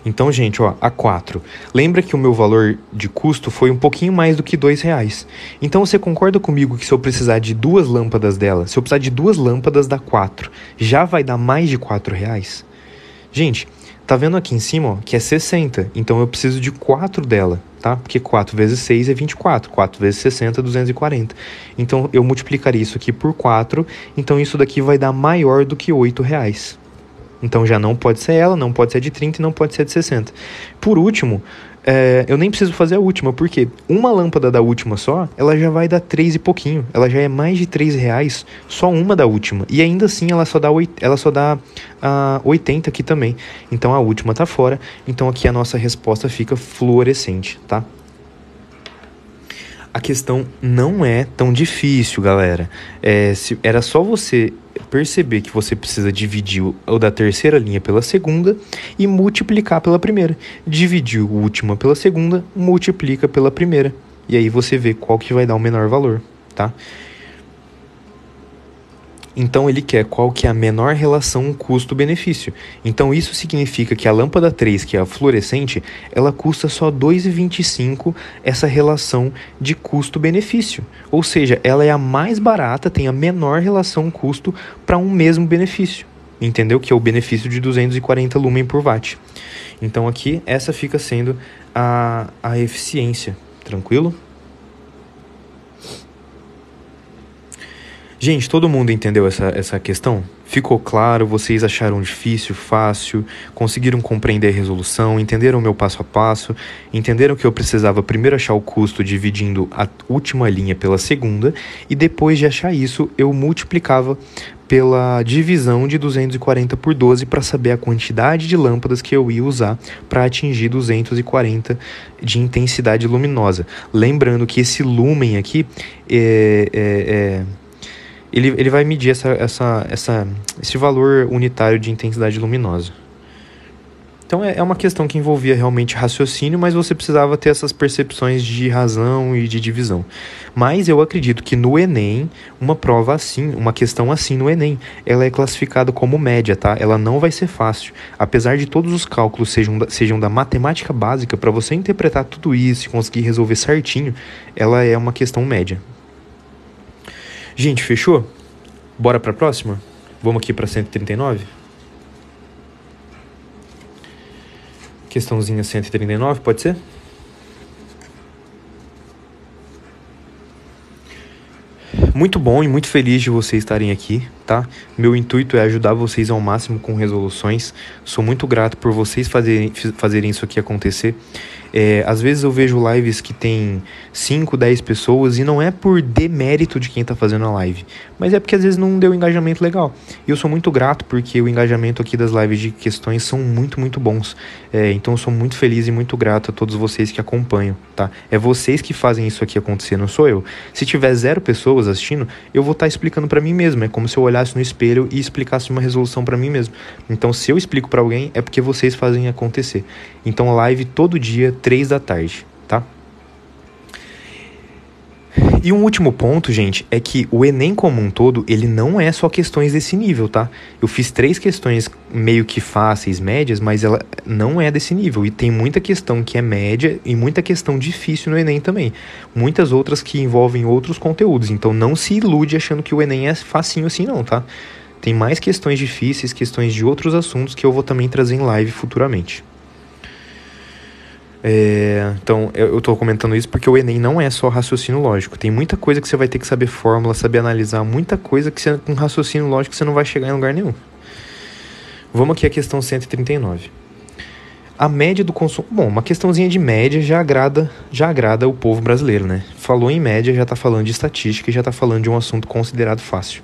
Então, gente, ó, a 4. Lembra que o meu valor de custo foi um pouquinho mais do que R$2. Então, você concorda comigo que se eu precisar de 2 lâmpadas dela, se eu precisar de 2 lâmpadas da 4, já vai dar mais de R$4? Gente, tá vendo aqui em cima, ó, que é 60, então eu preciso de 4 dela, tá? Porque 4 vezes 6 é 24, 4 vezes 60 é 240. Então, eu multiplicaria isso aqui por 4, então isso daqui vai dar maior do que R$8. Então já não pode ser ela, não pode ser de 30 e não pode ser de 60. Por último, eu nem preciso fazer a última, porque uma lâmpada da última só, ela já vai dar 3 e pouquinho. Ela já é mais de R$3, só uma da última. E ainda assim ela só dá 80 aqui também. Então a última tá fora. Então aqui a nossa resposta fica fluorescente, tá? A questão não é tão difícil, galera. Era só você perceber que você precisa dividir o da terceira linha pela segunda e multiplicar pela primeira. Dividir o última pela segunda, multiplica pela primeira. E aí você vê qual que vai dar o menor valor, tá? Então ele quer qual que é a menor relação custo-benefício. Então isso significa que a lâmpada 3, que é a fluorescente, ela custa só R$2,25 essa relação de custo-benefício. Ou seja, ela é a mais barata, tem a menor relação custo para um mesmo benefício. Entendeu? Que é o benefício de 240 lumen por watt. Então aqui essa fica sendo a eficiência. Tranquilo? Gente, todo mundo entendeu essa questão? Ficou claro? Vocês acharam difícil, fácil? Conseguiram compreender a resolução? Entenderam o meu passo a passo? Entenderam que eu precisava primeiro achar o custo dividindo a última linha pela segunda e depois de achar isso, eu multiplicava pela divisão de 240 por 12 para saber a quantidade de lâmpadas que eu ia usar para atingir 240 de intensidade luminosa. Lembrando que esse lumen aqui ele vai medir esse valor unitário de intensidade luminosa. Então é uma questão que envolvia realmente raciocínio, mas você precisava ter essas percepções de razão e de divisão. Mas eu acredito que no Enem, uma prova assim, uma questão assim no Enem, ela é classificada como média, tá? Ela não vai ser fácil. Apesar de todos os cálculos sejam da matemática básica, para você interpretar tudo isso e conseguir resolver certinho, ela é uma questão média. Gente, fechou? Bora para a próxima? Vamos aqui para 139? Questãozinha 139, pode ser? Muito bom e muito feliz de vocês estarem aqui, tá? Meu intuito é ajudar vocês ao máximo com resoluções. Sou muito grato por vocês fazerem isso aqui acontecer. Às vezes eu vejo lives que tem 5, 10 pessoas e não é por demérito de quem tá fazendo a live, mas é porque às vezes não deu engajamento legal. E eu sou muito grato porque o engajamento aqui das lives de questões são muito, muito bons. Então eu sou muito feliz e muito grato a todos vocês que acompanham, tá? É vocês que fazem isso aqui acontecer, não sou eu. Se tiver 0 pessoas assistindo, eu vou estar explicando pra mim mesmo. É como se eu olhasse no espelho e explicasse uma resolução pra mim mesmo. Então se eu explico pra alguém, é porque vocês fazem acontecer. Então live todo dia, 3 da tarde, tá? E um último ponto, gente, é que o Enem como um todo, ele não é só questões desse nível, tá? Eu fiz 3 questões meio que fáceis, médias, mas ela não é desse nível. E tem muita questão que é média e muita questão difícil no Enem também. Muitas outras que envolvem outros conteúdos. Então não se ilude achando que o Enem é facinho assim não, tá? Tem mais questões difíceis, questões de outros assuntos que eu vou também trazer em live futuramente. Então, eu tô comentando isso porque o Enem não é só raciocínio lógico. Tem muita coisa que você vai ter que saber fórmula, saber analisar, muita coisa que você, com raciocínio lógico você não vai chegar em lugar nenhum. Vamos aqui à questão 139. A média do consumo... Bom, uma questãozinha de média já agrada o povo brasileiro, né? Falou em média, já tá falando de estatística e já tá falando de um assunto considerado fácil.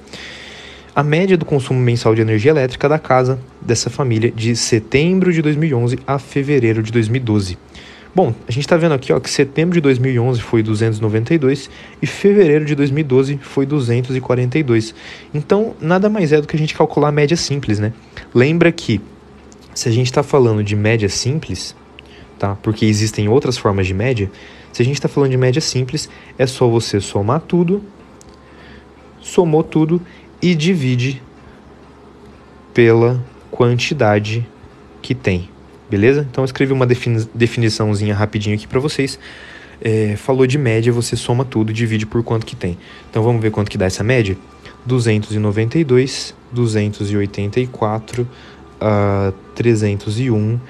A média do consumo mensal de energia elétrica da casa dessa família de setembro de 2011 a fevereiro de 2012. Bom, a gente está vendo aqui ó, que setembro de 2011 foi 292 e fevereiro de 2012 foi 242. Então, nada mais é do que a gente calcular a média simples, né? Lembra que, se a gente está falando de média simples, tá? Porque existem outras formas de média, se a gente está falando de média simples, é só você somar tudo, somou tudo e divide pela quantidade que tem. Beleza? Então eu escrevi uma definiçãozinha rapidinho aqui para vocês. Falou de média, você soma tudo e divide por quanto que tem. Então vamos ver quanto que dá essa média? 292, 284, 301,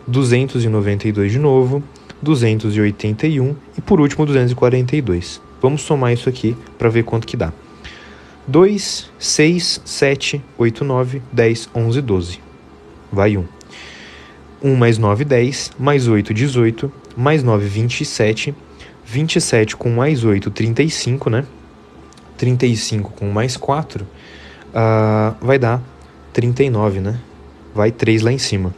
292 de novo, 281 e por último 242. Vamos somar isso aqui para ver quanto que dá. 2, 6, 7, 8, 9, 10, 11, 12. Vai 1. 1 mais 9, 10, mais 8, 18, mais 9, 27, 27 com mais 8, 35, né? 35 com mais 4, vai dar 39, né? Vai 3 lá em cima.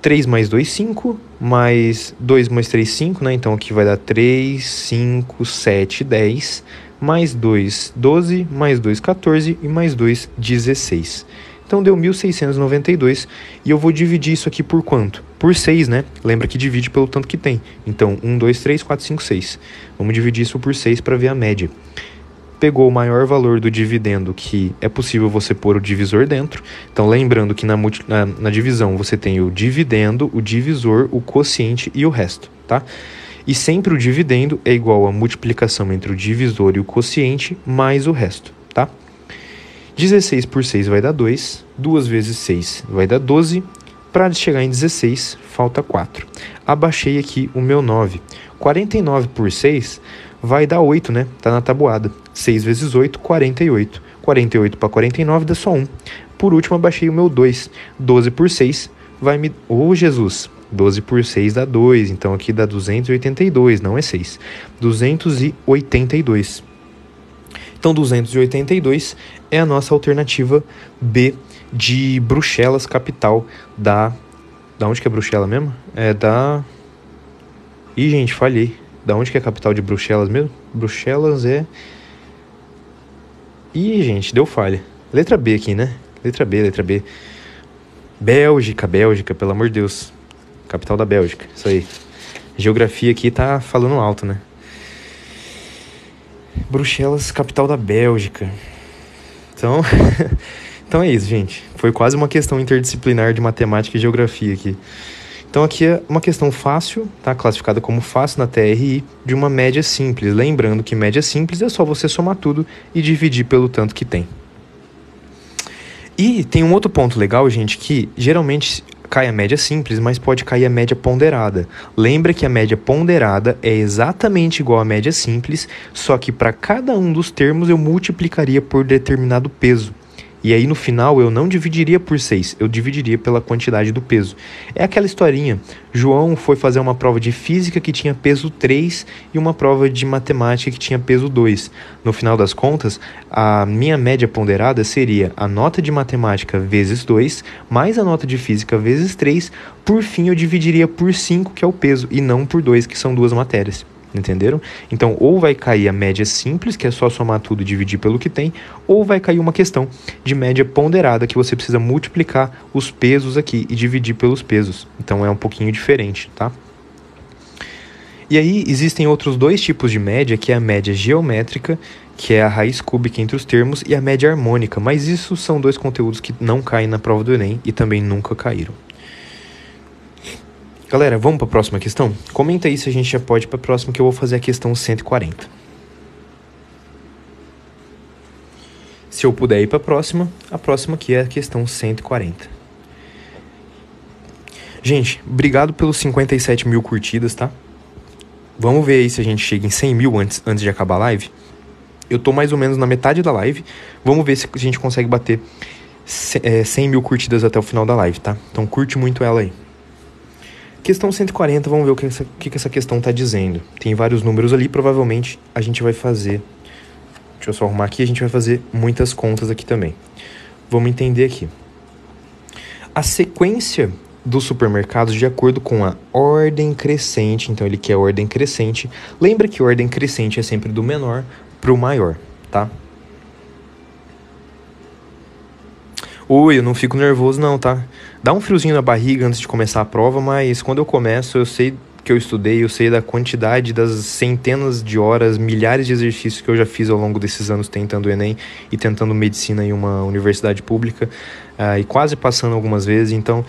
3 mais 2, 5, mais 2 mais 3, 5, né? Então aqui vai dar 3, 5, 7, 10, mais 2, 12, mais 2, 14 e mais 2, 16. Então deu 1.692 e eu vou dividir isso aqui por quanto? Por 6, né? Lembra que divide pelo tanto que tem. Então 1, 2, 3, 4, 5, 6. Vamos dividir isso por 6 para ver a média. Pegou o maior valor do dividendo, que é possível você pôr o divisor dentro. Então lembrando que na divisão você tem o dividendo, o divisor, o quociente e o resto, tá? E sempre o dividendo é igual a multiplicação entre o divisor e o quociente mais o resto, tá? 16 por 6 vai dar 2, 2 vezes 6 vai dar 12, para chegar em 16 falta 4. Abaixei aqui o meu 9. 49 por 6 vai dar 8, né? Tá na tabuada. 6 vezes 8, 48. 48 para 49 dá só 1. Por último, abaixei o meu 2. 12 por 6 vai me... Ô, Jesus! 12 por 6 dá 2, então aqui dá 282, não é 6. 282. Então 282 é a nossa alternativa B de Bruxelas, capital da... Da onde que é Bruxelas mesmo? É da... Ih, gente, falhei. Da onde que é a capital de Bruxelas mesmo? Bruxelas é... Ih, gente, deu falha. Letra B aqui, né? Letra B, letra B. Bélgica, Bélgica, pelo amor de Deus. Capital da Bélgica, isso aí. Geografia aqui tá falando alto, né? Bruxelas, capital da Bélgica. Então, então é isso, gente. Foi quase uma questão interdisciplinar de matemática e geografia aqui. Então aqui é uma questão fácil, tá? Classificada como fácil na TRI, de uma média simples. Lembrando que média simples é só você somar tudo e dividir pelo tanto que tem. E tem um outro ponto legal, gente, que geralmente cai a média simples, mas pode cair a média ponderada. Lembra que a média ponderada é exatamente igual à média simples, só que para cada um dos termos eu multiplicaria por determinado peso. E aí no final eu não dividiria por 6, eu dividiria pela quantidade do peso. É aquela historinha, João foi fazer uma prova de física que tinha peso 3 e uma prova de matemática que tinha peso 2. No final das contas, a minha média ponderada seria a nota de matemática vezes 2, mais a nota de física vezes 3, por fim eu dividiria por 5, que é o peso, e não por 2, que são duas matérias. Entenderam? Então, ou vai cair a média simples, que é só somar tudo e dividir pelo que tem, ou vai cair uma questão de média ponderada, que você precisa multiplicar os pesos aqui e dividir pelos pesos. Então, é um pouquinho diferente, tá? E aí, existem outros dois tipos de média, que é a média geométrica, que é a raiz cúbica entre os termos, e a média harmônica. Mas isso são dois conteúdos que não caem na prova do Enem e também nunca caíram. Galera, vamos para a próxima questão? Comenta aí se a gente já pode ir para a próxima, que eu vou fazer a questão 140. Se eu puder ir para a próxima aqui é a questão 140. Gente, obrigado pelos 57 mil curtidas, tá? Vamos ver aí se a gente chega em 100 mil antes de acabar a live. Eu tô mais ou menos na metade da live. Vamos ver se a gente consegue bater 100 mil curtidas até o final da live, tá? Então curte muito ela aí. Questão 140, vamos ver o que essa questão está dizendo. Tem vários números ali, provavelmente a gente vai fazer... Deixa eu só arrumar aqui, a gente vai fazer muitas contas aqui também. Vamos entender aqui. A sequência dos supermercados de acordo com a ordem crescente, então ele quer ordem crescente. Lembra que ordem crescente é sempre do menor para o maior, tá? Oi, eu não fico nervoso não, tá? Dá um friozinho na barriga antes de começar a prova, mas quando eu começo eu sei que eu estudei, eu sei da quantidade, das centenas de horas, milhares de exercícios que eu já fiz ao longo desses anos tentando o Enem e tentando medicina em uma universidade pública, e quase passando algumas vezes. Então,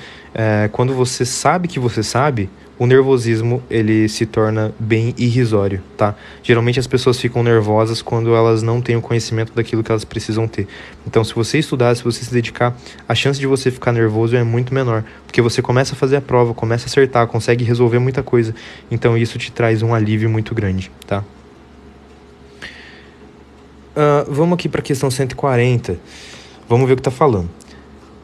quando você sabe que você sabe, o nervosismo ele se torna bem irrisório, tá? Geralmente as pessoas ficam nervosas quando elas não têm o conhecimento daquilo que elas precisam ter. Então, se você estudar, se você se dedicar, a chance de você ficar nervoso é muito menor, porque você começa a fazer a prova, começa a acertar, consegue resolver muita coisa. Então, isso te traz um alívio muito grande, tá? Vamos aqui para a questão 140. Vamos ver o que está falando.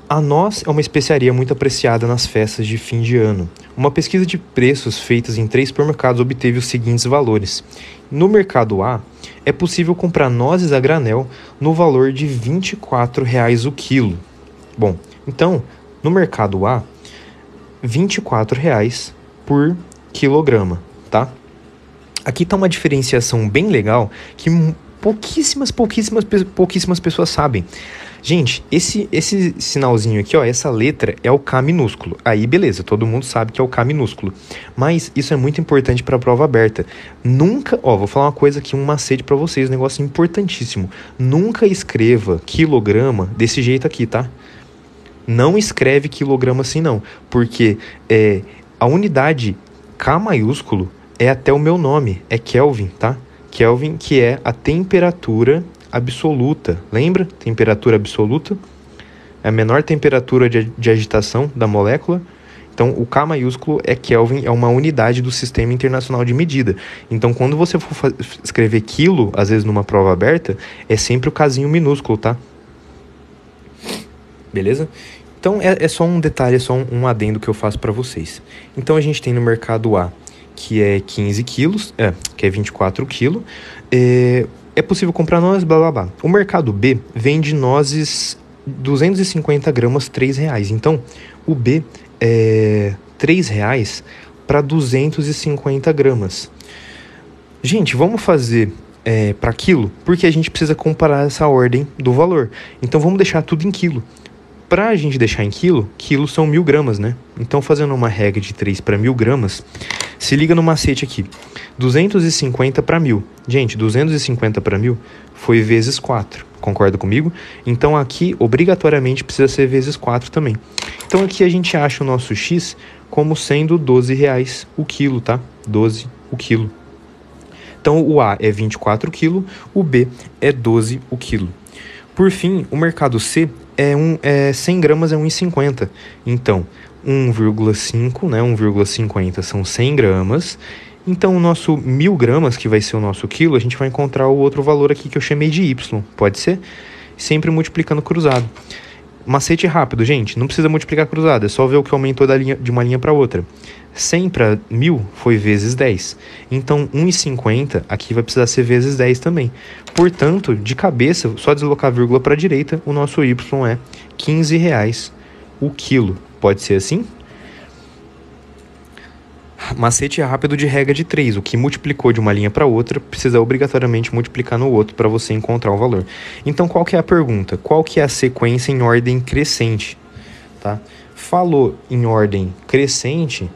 A noz é uma especiaria muito apreciada nas festas de fim de ano. Uma pesquisa de preços feitas em 3 supermercados obteve os seguintes valores. No mercado A, é possível comprar nozes a granel no valor de R$ 24,00 o quilo. Bom, então, no mercado A, R$ 24,00 por quilograma, tá? Aqui está uma diferenciação bem legal que pouquíssimas pessoas sabem. Gente, esse sinalzinho aqui, ó, essa letra é o K minúsculo. Aí, beleza, todo mundo sabe que é o K minúsculo. Mas isso é muito importante para a prova aberta. Nunca, ó, vou falar uma coisa aqui, um macete para vocês, um negócio importantíssimo. Nunca escreva quilograma desse jeito aqui, tá? Não escreve quilograma assim, não. Porque a unidade K maiúsculo é até o meu nome, é Kelvin, tá? Kelvin, que é a temperatura absoluta, lembra? Temperatura absoluta é a menor temperatura de agitação da molécula. Então, o K maiúsculo é Kelvin, é uma unidade do Sistema Internacional de Medida. Então, quando você for escrever quilo, às vezes numa prova aberta, é sempre o Kzinho minúsculo, tá? Beleza? Então, é só um detalhe, é só um adendo que eu faço para vocês. Então, a gente tem no mercado A, que é 15 quilos, que é 24 quilos. é possível comprar nozes, blá blá blá. O mercado B vende nozes 250 gramas, R$3. Então, o B é R$3 para 250 gramas. Gente, vamos fazer para quilo, porque a gente precisa comparar essa ordem do valor. Então, vamos deixar tudo em quilo. Para a gente deixar em quilo, quilos são 1.000 gramas, né? Então, fazendo uma regra de 3 para 1.000 gramas, se liga no macete aqui. 250 para 1.000. Gente, 250 para 1.000 foi vezes 4. Concorda comigo? Então, aqui, obrigatoriamente, precisa ser vezes 4 também. Então, aqui a gente acha o nosso X como sendo R$12 o quilo, tá? 12 o quilo. Então, o A é 24 kg, o B é 12 o quilo. Por fim, o mercado C 100 gramas é 1,50. Então, 1,5, né? 1,50 são 100 gramas. Então, o nosso 1.000 gramas, que vai ser o nosso quilo, a gente vai encontrar o outro valor aqui que eu chamei de Y. Pode ser? Sempre multiplicando cruzado. Macete rápido, gente. Não precisa multiplicar cruzado. É só ver o que aumentou de uma linha para outra. 100 para 1.000 foi vezes 10. Então, 1,50 aqui vai precisar ser vezes 10 também. Portanto, de cabeça, só deslocar a vírgula para a direita, o nosso Y é R$15 o quilo. Pode ser assim? Macete rápido de regra de 3. O que multiplicou de uma linha para outra precisa obrigatoriamente multiplicar no outro para você encontrar o valor. Então, qual que é a pergunta? Qual que é a sequência em ordem crescente? Tá? Falou em ordem crescente,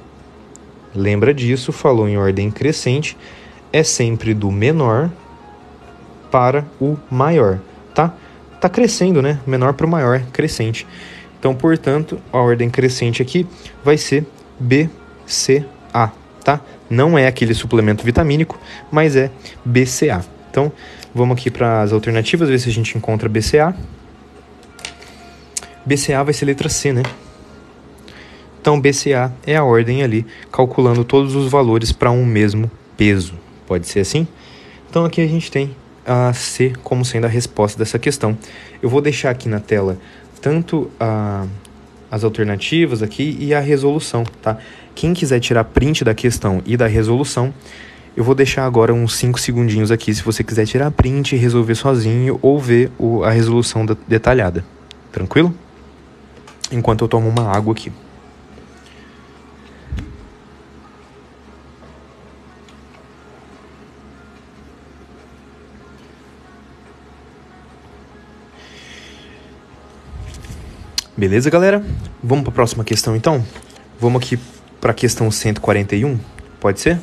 lembra disso, falou em ordem crescente, é sempre do menor para o maior, tá? Tá crescendo, né? Menor para o maior, crescente. Então, portanto, a ordem crescente aqui vai ser BCA, tá? Não é aquele suplemento vitamínico, mas é BCA. Então, vamos aqui para as alternativas, ver se a gente encontra BCA. BCA vai ser letra C, né? Então, BCA é a ordem ali, calculando todos os valores para um mesmo peso. Pode ser assim? Então, aqui a gente tem a C como sendo a resposta dessa questão. Eu vou deixar aqui na tela tanto as alternativas aqui e a resolução, tá? Quem quiser tirar print da questão e da resolução, eu vou deixar agora uns 5 segundinhos aqui se você quiser tirar print e resolver sozinho ou ver a resolução detalhada. Tranquilo? Enquanto eu tomo uma água aqui. Beleza, galera? Vamos para a próxima questão, então? Vamos aqui para a questão 141, pode ser?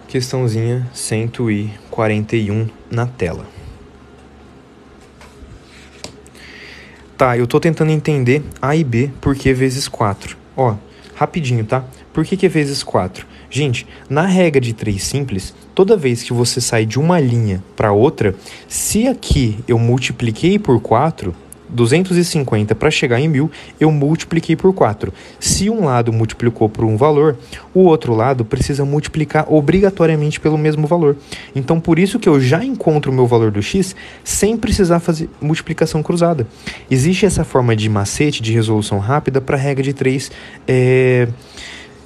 Questãozinha 141 na tela. Tá, eu tô tentando entender A e B, por que vezes 4? Ó, rapidinho, tá? Por que é vezes 4? Gente, na regra de 3 simples, toda vez que você sai de uma linha para outra, se aqui eu multipliquei por 4... 250 para chegar em 1.000, eu multipliquei por 4. Se um lado multiplicou por um valor, o outro lado precisa multiplicar obrigatoriamente pelo mesmo valor. Então, por isso que eu já encontro o meu valor do x sem precisar fazer multiplicação cruzada. Existe essa forma de macete, de resolução rápida, para a regra de 3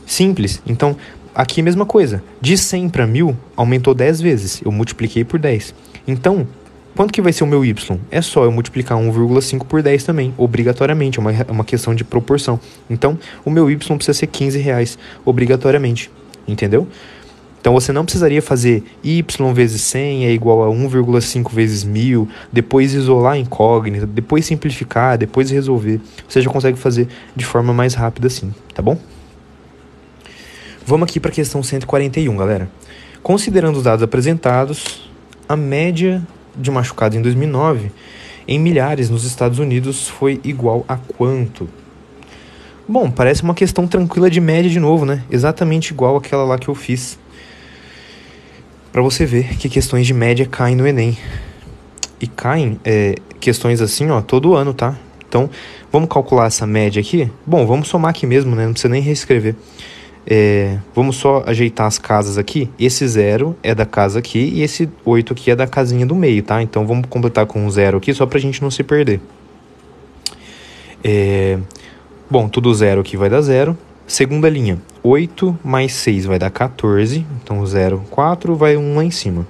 simples. Então, aqui a mesma coisa. De 100 para 1.000, aumentou 10 vezes. Eu multipliquei por 10. Então, quanto que vai ser o meu y? É só eu multiplicar 1,5 por 10 também, obrigatoriamente, é uma questão de proporção. Então, o meu y precisa ser R$15, obrigatoriamente, entendeu? Então, você não precisaria fazer y vezes 100 é igual a 1,5 vezes 1.000, depois isolar a incógnita, depois simplificar, depois resolver. Você já consegue fazer de forma mais rápida assim, tá bom? Vamos aqui para a questão 141, galera. Considerando os dados apresentados, a média de machucados em 2009 em milhares nos Estados Unidos foi igual a quanto? Bom, parece uma questão tranquila de média de novo, né? Exatamente igual àquela lá que eu fiz. Para você ver que questões de média caem no Enem. E caem questões assim, ó, todo ano, tá? Então, vamos calcular essa média aqui? Bom, vamos somar aqui mesmo, né? Não precisa nem reescrever. Vamos só ajeitar as casas aqui. Esse 0 é da casa aqui e esse 8 aqui é da casinha do meio, tá? Então vamos completar com um 0 aqui só pra gente não se perder. Bom, tudo 0 aqui vai dar 0. Segunda linha, 8 mais 6 vai dar 14. Então 0, 4, vai 1 lá em cima.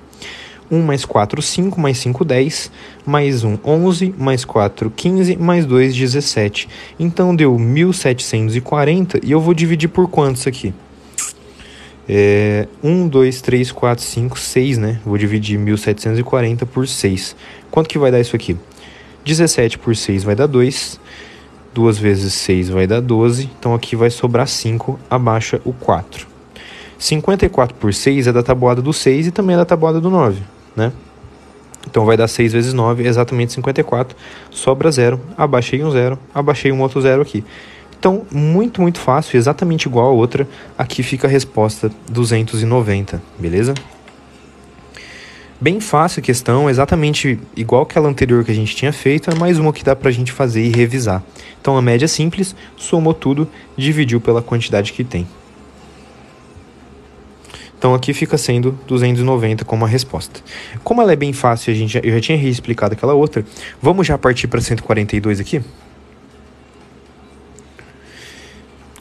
1 mais 4, 5, mais 5, 10, mais 1, 11, mais 4, 15, mais 2, 17. Então deu 1.740 e eu vou dividir por quantos aqui? 1, 2, 3, 4, 5, 6, né? Vou dividir 1.740 por 6. Quanto que vai dar isso aqui? 17 por 6 vai dar 2. 2 vezes 6 vai dar 12. Então aqui vai sobrar 5, abaixa o 4. 54 por 6 é da tabuada do 6 e também é da tabuada do 9, né? Então vai dar 6 vezes 9, exatamente 54. Sobra 0, abaixei um 0, abaixei um outro 0 aqui. Então, muito, muito fácil, exatamente igual a outra. Aqui fica a resposta 290, beleza? Bem fácil a questão, exatamente igual aquela anterior que a gente tinha feito, é mais uma que dá pra gente fazer e revisar. Então, a média é simples, somou tudo, dividiu pela quantidade que tem. Então, aqui fica sendo 290 como a resposta. Como ela é bem fácil, eu já tinha reexplicado aquela outra, vamos já partir para 142 aqui?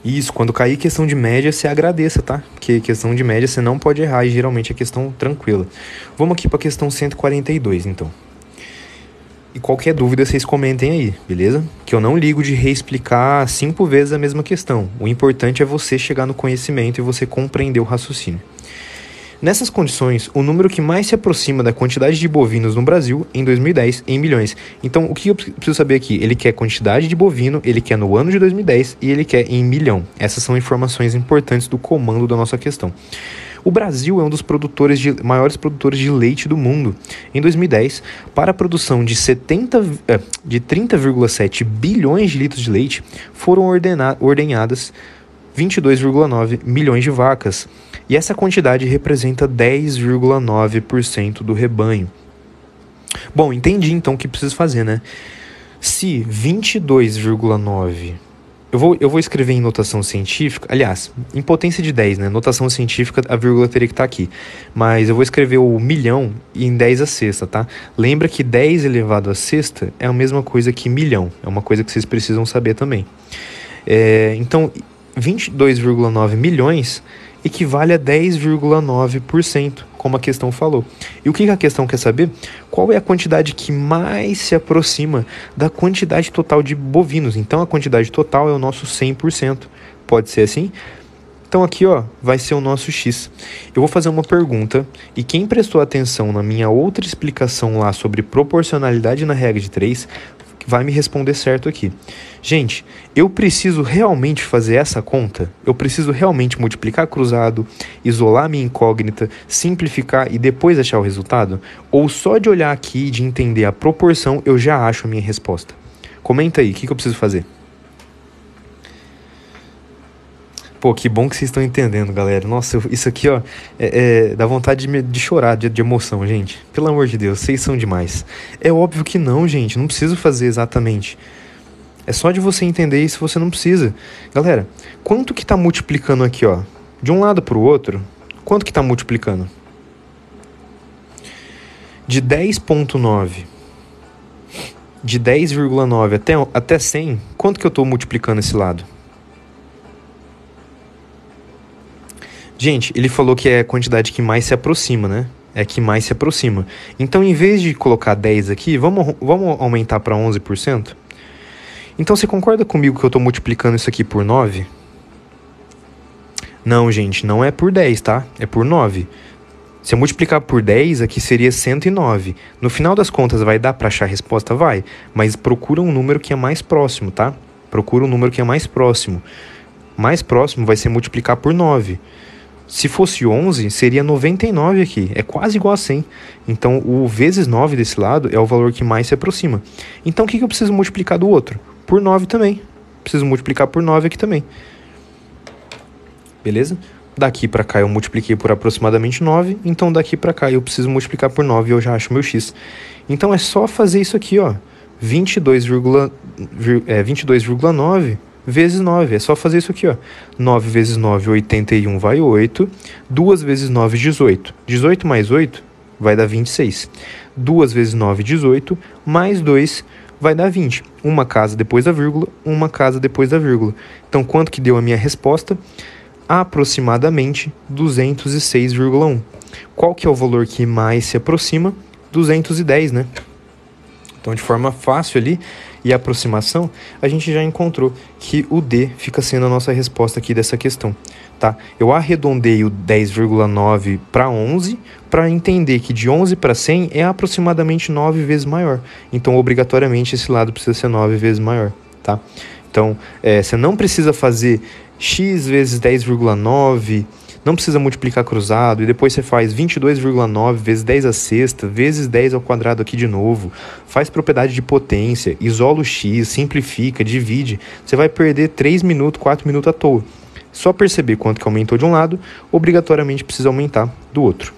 Isso, quando cair questão de média, você agradeça, tá? Porque questão de média você não pode errar e geralmente é questão tranquila. Vamos aqui para a questão 142, então. E qualquer dúvida vocês comentem aí, beleza? Que eu não ligo de reexplicar 5 vezes a mesma questão. O importante é você chegar no conhecimento e você compreender o raciocínio. Nessas condições, o número que mais se aproxima da quantidade de bovinos no Brasil em 2010 em milhões. Então, o que eu preciso saber aqui? Ele quer quantidade de bovino, ele quer no ano de 2010 e ele quer em milhão. Essas são informações importantes do comando da nossa questão. O Brasil é um dos maiores produtores de leite do mundo. Em 2010, para a produção de 30,7 bilhões de litros de leite, foram ordenhadas 22,9 milhões de vacas. E essa quantidade representa 10,9% do rebanho. Bom, entendi então o que preciso fazer, né? Se 22,9... Eu vou escrever em notação científica, aliás, em potência de 10, né? Notação científica, a vírgula teria que estar aqui. Mas eu vou escrever o milhão em 10 a sexta, tá? Lembra que 10 elevado a sexta é a mesma coisa que milhão. É uma coisa que vocês precisam saber também. Então, 22,9 milhões equivale a 10,9%, como a questão falou. E o que a questão quer saber? Qual é a quantidade que mais se aproxima da quantidade total de bovinos? Então, a quantidade total é o nosso 100%. Pode ser assim? Então, aqui ó, vai ser o nosso X. Eu vou fazer uma pergunta, e quem prestou atenção na minha outra explicação lá sobre proporcionalidade na regra de 3, vai me responder certo aqui. Gente, eu preciso realmente fazer essa conta? Eu preciso realmente multiplicar cruzado, isolar minha incógnita, simplificar e depois achar o resultado? Ou só de olhar aqui e de entender a proporção, eu já acho a minha resposta? Comenta aí, o que eu preciso fazer? Pô, que bom que vocês estão entendendo, galera. Nossa, isso aqui, ó, dá vontade de chorar de emoção, gente. Pelo amor de Deus, vocês são demais. É óbvio que não, gente. Não preciso fazer exatamente. É só de você entender isso, você não precisa. Galera, quanto que tá multiplicando aqui, ó? De um lado pro outro, quanto que tá multiplicando? De 10,9. De 10,9 até 100, quanto que eu tô multiplicando esse lado? Gente, ele falou que é a quantidade que mais se aproxima, né? É que mais se aproxima. Então, em vez de colocar 10 aqui, vamos aumentar para 11%? Então, você concorda comigo que eu estou multiplicando isso aqui por 9? Não, gente, não é por 10, tá? É por 9. Se eu multiplicar por 10, aqui seria 109. No final das contas, vai dar para achar a resposta? Vai. Mas procura um número que é mais próximo, tá? Procura um número que é mais próximo. Mais próximo vai ser multiplicar por 9. Se fosse 11, seria 99 aqui. É quase igual a 100. Então, o vezes 9 desse lado é o valor que mais se aproxima. Então, o que eu preciso multiplicar do outro? Por 9 também. Preciso multiplicar por 9 aqui também. Beleza? Daqui para cá eu multipliquei por aproximadamente 9. Então, daqui para cá eu preciso multiplicar por 9 e eu já acho meu X. Então, é só fazer isso aqui, ó. 22,9 vezes 9, é só fazer isso aqui, ó. 9 vezes 9, 81, vai 8. 2 vezes 9, 18. 18 mais 8 vai dar 26. 2 vezes 9, 18, mais 2 vai dar 20. Uma casa depois da vírgula, uma casa depois da vírgula. Então, quanto que deu a minha resposta? Aproximadamente 206,1. Qual que é o valor que mais se aproxima? 210, né? Então, de forma fácil ali e aproximação, a gente já encontrou que o D fica sendo a nossa resposta aqui dessa questão, tá? Eu arredondei o 10,9 para 11 para entender que de 11 para 100 é aproximadamente 9 vezes maior. Então, obrigatoriamente, esse lado precisa ser 9 vezes maior, tá? Então, você não precisa fazer x vezes 10,9, não precisa multiplicar cruzado, e depois você faz 22,9 vezes 10 à sexta, vezes 10 ao quadrado aqui de novo, faz propriedade de potência, isola o x, simplifica, divide, você vai perder 3 minutos, 4 minutos à toa. Só perceber quanto que aumentou de um lado, obrigatoriamente precisa aumentar do outro.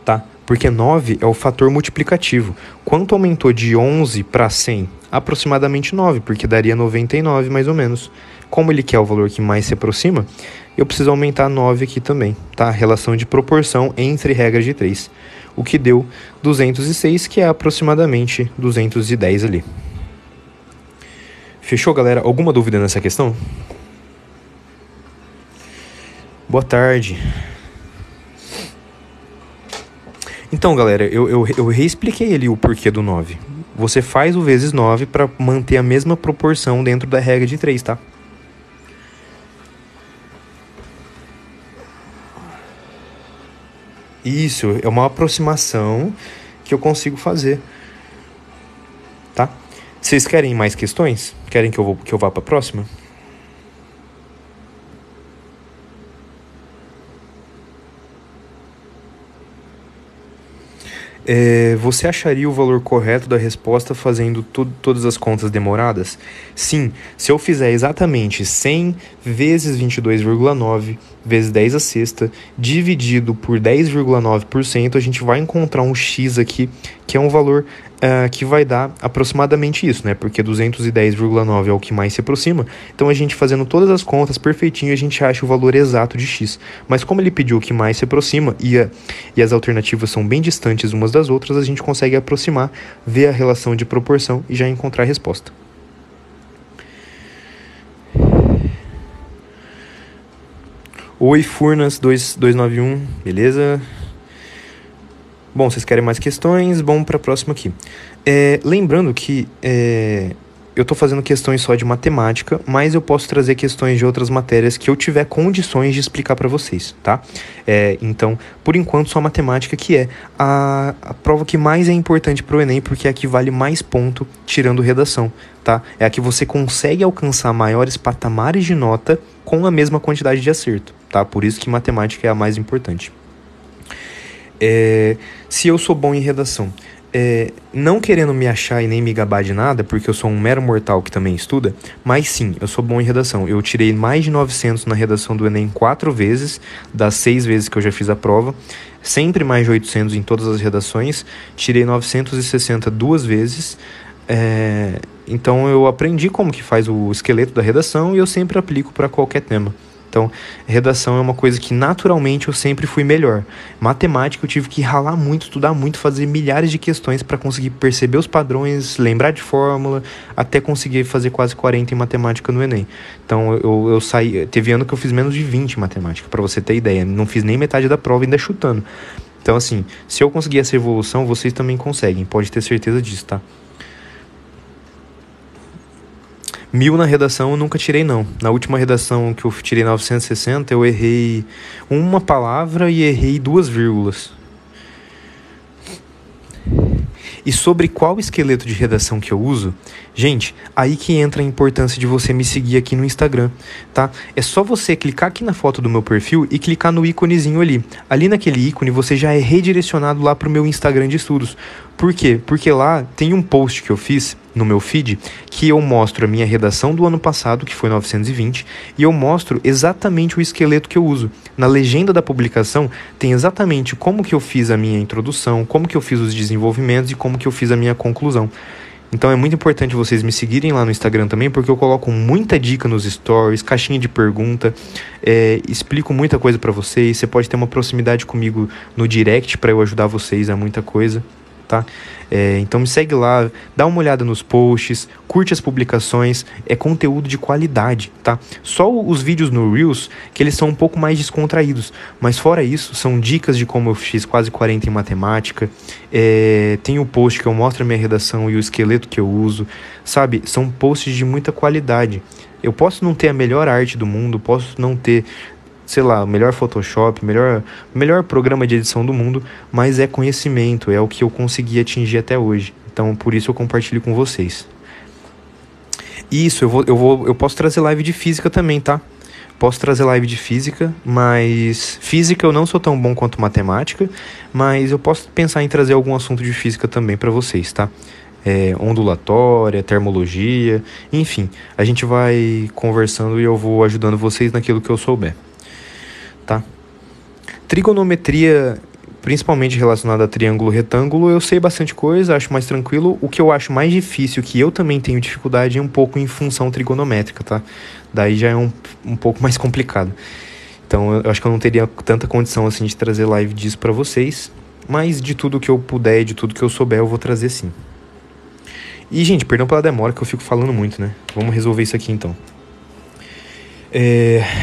Tá? Porque 9 é o fator multiplicativo. Quanto aumentou de 11 para 100? Aproximadamente 9, porque daria 99 mais ou menos. Como ele quer o valor que mais se aproxima, eu preciso aumentar 9 aqui também, tá? Relação de proporção entre regras de 3. O que deu 206, que é aproximadamente 210 ali. Fechou, galera? Alguma dúvida nessa questão? Boa tarde. Então, galera, eu reexpliquei ali o porquê do 9. Você faz o vezes 9 para manter a mesma proporção dentro da regra de 3, tá? Isso, é uma aproximação que eu consigo fazer, tá? Vocês querem mais questões? Querem que eu vá para a próxima? Você acharia o valor correto da resposta fazendo todas as contas demoradas? Sim, se eu fizer exatamente 100 vezes 22,9 vezes 10 à sexta, dividido por 10,9%, a gente vai encontrar um X aqui, que é um valor que vai dar aproximadamente isso, né? Porque 210,9 é o que mais se aproxima. Então, a gente fazendo todas as contas perfeitinho, a gente acha o valor exato de X. Mas como ele pediu o que mais se aproxima e as alternativas são bem distantes umas das outras, a gente consegue aproximar, ver a relação de proporção e já encontrar a resposta. Oi, Furnas 2291, beleza? Bom, vocês querem mais questões? Vamos para a próxima aqui. Lembrando que eu estou fazendo questões só de matemática, mas eu posso trazer questões de outras matérias que eu tiver condições de explicar para vocês, tá? Então, por enquanto, só matemática, que é a prova que mais é importante para o Enem, porque é a que vale mais ponto tirando redação, tá? É a que você consegue alcançar maiores patamares de nota com a mesma quantidade de acerto, tá? Por isso que matemática é a mais importante. Se eu sou bom em redação, não querendo me achar e nem me gabar de nada, porque eu sou um mero mortal que também estuda, mas sim, eu sou bom em redação. Eu tirei mais de 900 na redação do Enem 4 vezes, das 6 vezes que eu já fiz a prova, sempre mais de 800 em todas as redações, tirei 960 2 vezes, então eu aprendi como que faz o esqueleto da redação e eu sempre aplico para qualquer tema. Então, redação é uma coisa que naturalmente eu sempre fui melhor. Matemática eu tive que ralar muito, estudar muito, fazer milhares de questões para conseguir perceber os padrões, lembrar de fórmula, até conseguir fazer quase 40 em matemática no Enem. Então, eu saí... Teve ano que eu fiz menos de 20 em matemática, para você ter ideia. Não fiz nem metade da prova ainda chutando. Então, assim, se eu conseguir essa evolução, vocês também conseguem. Pode ter certeza disso, tá? 1000 na redação eu nunca tirei, não. Na última redação que eu tirei 960, eu errei uma palavra e errei 2 vírgulas. E sobre qual esqueleto de redação que eu uso, gente, aí que entra a importância de você me seguir aqui no Instagram, tá? É só você clicar aqui na foto do meu perfil e clicar no íconezinho ali. Ali naquele ícone você já é redirecionado lá para o meu Instagram de estudos. Por quê? Porque lá tem um post que eu fiz no meu feed que eu mostro a minha redação do ano passado, que foi 920, e eu mostro exatamente o esqueleto que eu uso. Na legenda da publicação tem exatamente como que eu fiz a minha introdução, como que eu fiz os desenvolvimentos e como que eu fiz a minha conclusão. Então é muito importante vocês me seguirem lá no Instagram também, porque eu coloco muita dica nos stories, caixinha de pergunta, explico muita coisa para vocês. Você pode ter uma proximidade comigo no direct para eu ajudar vocês a muita coisa. tá? Então me segue lá, dá uma olhada nos posts, curte as publicações, é conteúdo de qualidade, tá? Só os vídeos no Reels que eles são um pouco mais descontraídos, mas fora isso, são dicas de como eu fiz quase 40 em matemática, tem o post que eu mostro a minha redação e o esqueleto que eu uso, sabe? São posts de muita qualidade. Eu posso não ter a melhor arte do mundo, posso não ter, sei lá, o melhor Photoshop, melhor programa de edição do mundo, mas é conhecimento, é o que eu consegui atingir até hoje. Então, por isso eu compartilho com vocês. Isso, eu posso trazer live de física também, tá? Posso trazer live de física, mas física eu não sou tão bom quanto matemática, mas eu posso pensar em trazer algum assunto de física também para vocês, tá? Ondulatória, termologia, enfim, a gente vai conversando e eu vou ajudando vocês naquilo que eu souber. Tá? Trigonometria, principalmente relacionada a triângulo retângulo, eu sei bastante coisa, acho mais tranquilo. O que eu acho mais difícil, que eu também tenho dificuldade, é um pouco em função trigonométrica, tá? Daí já é um pouco mais complicado. Então eu acho que eu não teria tanta condição assim de trazer live disso pra vocês, mas de tudo que eu puder, de tudo que eu souber, eu vou trazer sim. E, gente, perdão pela demora, que eu fico falando muito, né? Vamos resolver isso aqui, então.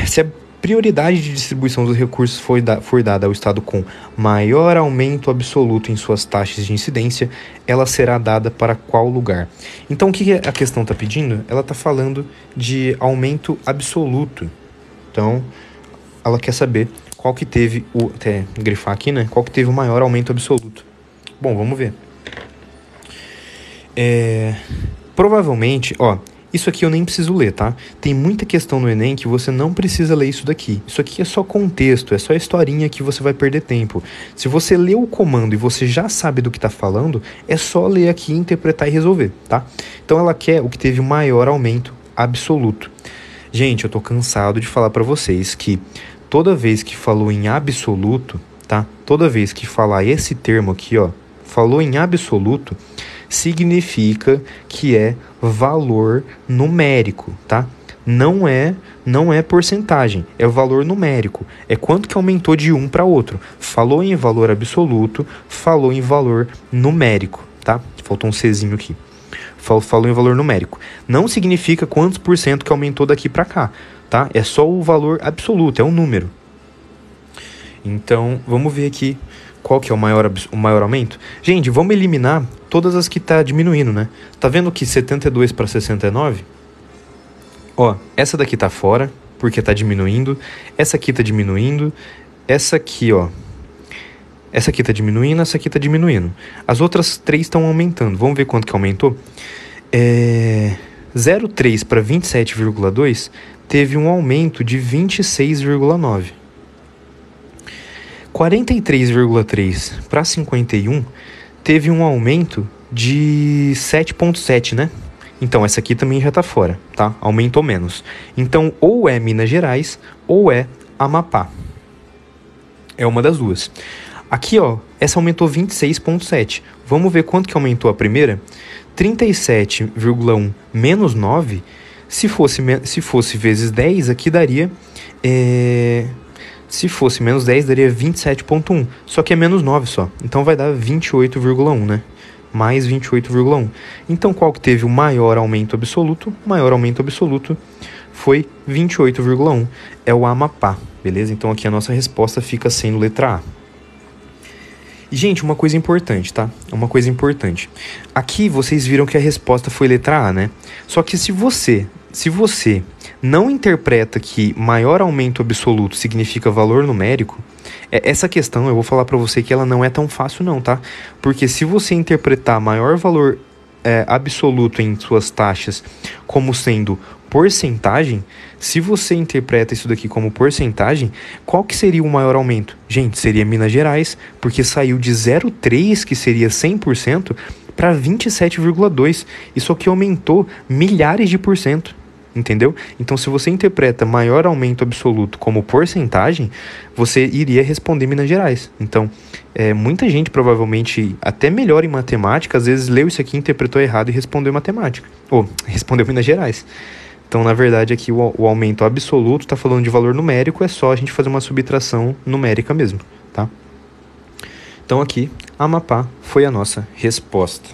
Se a prioridade de distribuição dos recursos for dada ao Estado com maior aumento absoluto em suas taxas de incidência, ela será dada para qual lugar? Então, o que a questão está pedindo? Ela está falando de aumento absoluto. Então, ela quer saber qual que teve até grifar aqui, né? Qual que teve o maior aumento absoluto. Bom, vamos ver. Provavelmente, isso aqui eu nem preciso ler, tá? Tem muita questão no Enem que você não precisa ler isso daqui. Isso aqui é só contexto, é só historinha que você vai perder tempo. Se você lê o comando e você já sabe do que tá falando, é só ler aqui, interpretar e resolver, tá? Então ela quer o que teve o maior aumento absoluto. Gente, eu tô cansado de falar pra vocês que toda vez que falou em absoluto, tá? Toda vez que falar esse termo aqui, falou em absoluto, significa que é valor numérico, tá? Não é porcentagem, é valor numérico. É quanto que aumentou de um para outro. Falou em valor absoluto, falou em valor numérico, tá? Faltou um Czinho aqui. Falou em valor numérico. Não significa quantos por cento que aumentou daqui para cá, tá? É só o valor absoluto, é um número. Então, vamos ver aqui qual que é o maior aumento. Gente, vamos eliminar todas as que tá diminuindo, né? Tá vendo que 72 para 69? Essa daqui tá fora, porque tá diminuindo. Essa aqui tá diminuindo. Essa aqui, essa aqui tá diminuindo, essa aqui tá diminuindo. As outras três estão aumentando. Vamos ver quanto que aumentou? 0,3 para 27,2 teve um aumento de 26,9. 43,3 para 51 teve um aumento de 7,7, né? Então, essa aqui também já tá fora, tá? Aumentou menos. Então, ou é Minas Gerais ou é Amapá. É uma das duas. Aqui, essa aumentou 26,7. Vamos ver quanto que aumentou a primeira? 37,1 menos 9. Se fosse vezes 10, aqui daria... Se fosse menos 10, daria 27,1. Só que é menos 9 só. Então vai dar 28,1, né? Mais 28,1. Então qual que teve o maior aumento absoluto? O maior aumento absoluto foi 28,1. É o Amapá, beleza? Então aqui a nossa resposta fica sendo letra A. E, gente, uma coisa importante, tá? Uma coisa importante. Aqui vocês viram que a resposta foi letra A, né? Só que se você não interpreta que maior aumento absoluto significa valor numérico, essa questão eu vou falar para você que ela não é tão fácil não, tá? Porque se você interpretar maior valor absoluto em suas taxas como sendo porcentagem, se você interpreta isso daqui como porcentagem, qual que seria o maior aumento? Gente, seria Minas Gerais, porque saiu de 0,3, que seria 100%, para 27,2. Isso aqui aumentou milhares de por cento. Entendeu? Então, se você interpreta maior aumento absoluto como porcentagem, você iria responder Minas Gerais. Então, muita gente provavelmente, até melhor em matemática, às vezes leu isso aqui, interpretou errado e respondeu matemática. Ou respondeu Minas Gerais. Então, na verdade, aqui o aumento absoluto está falando de valor numérico, é só a gente fazer uma subtração numérica mesmo, tá? Então, aqui, Amapá foi a nossa resposta.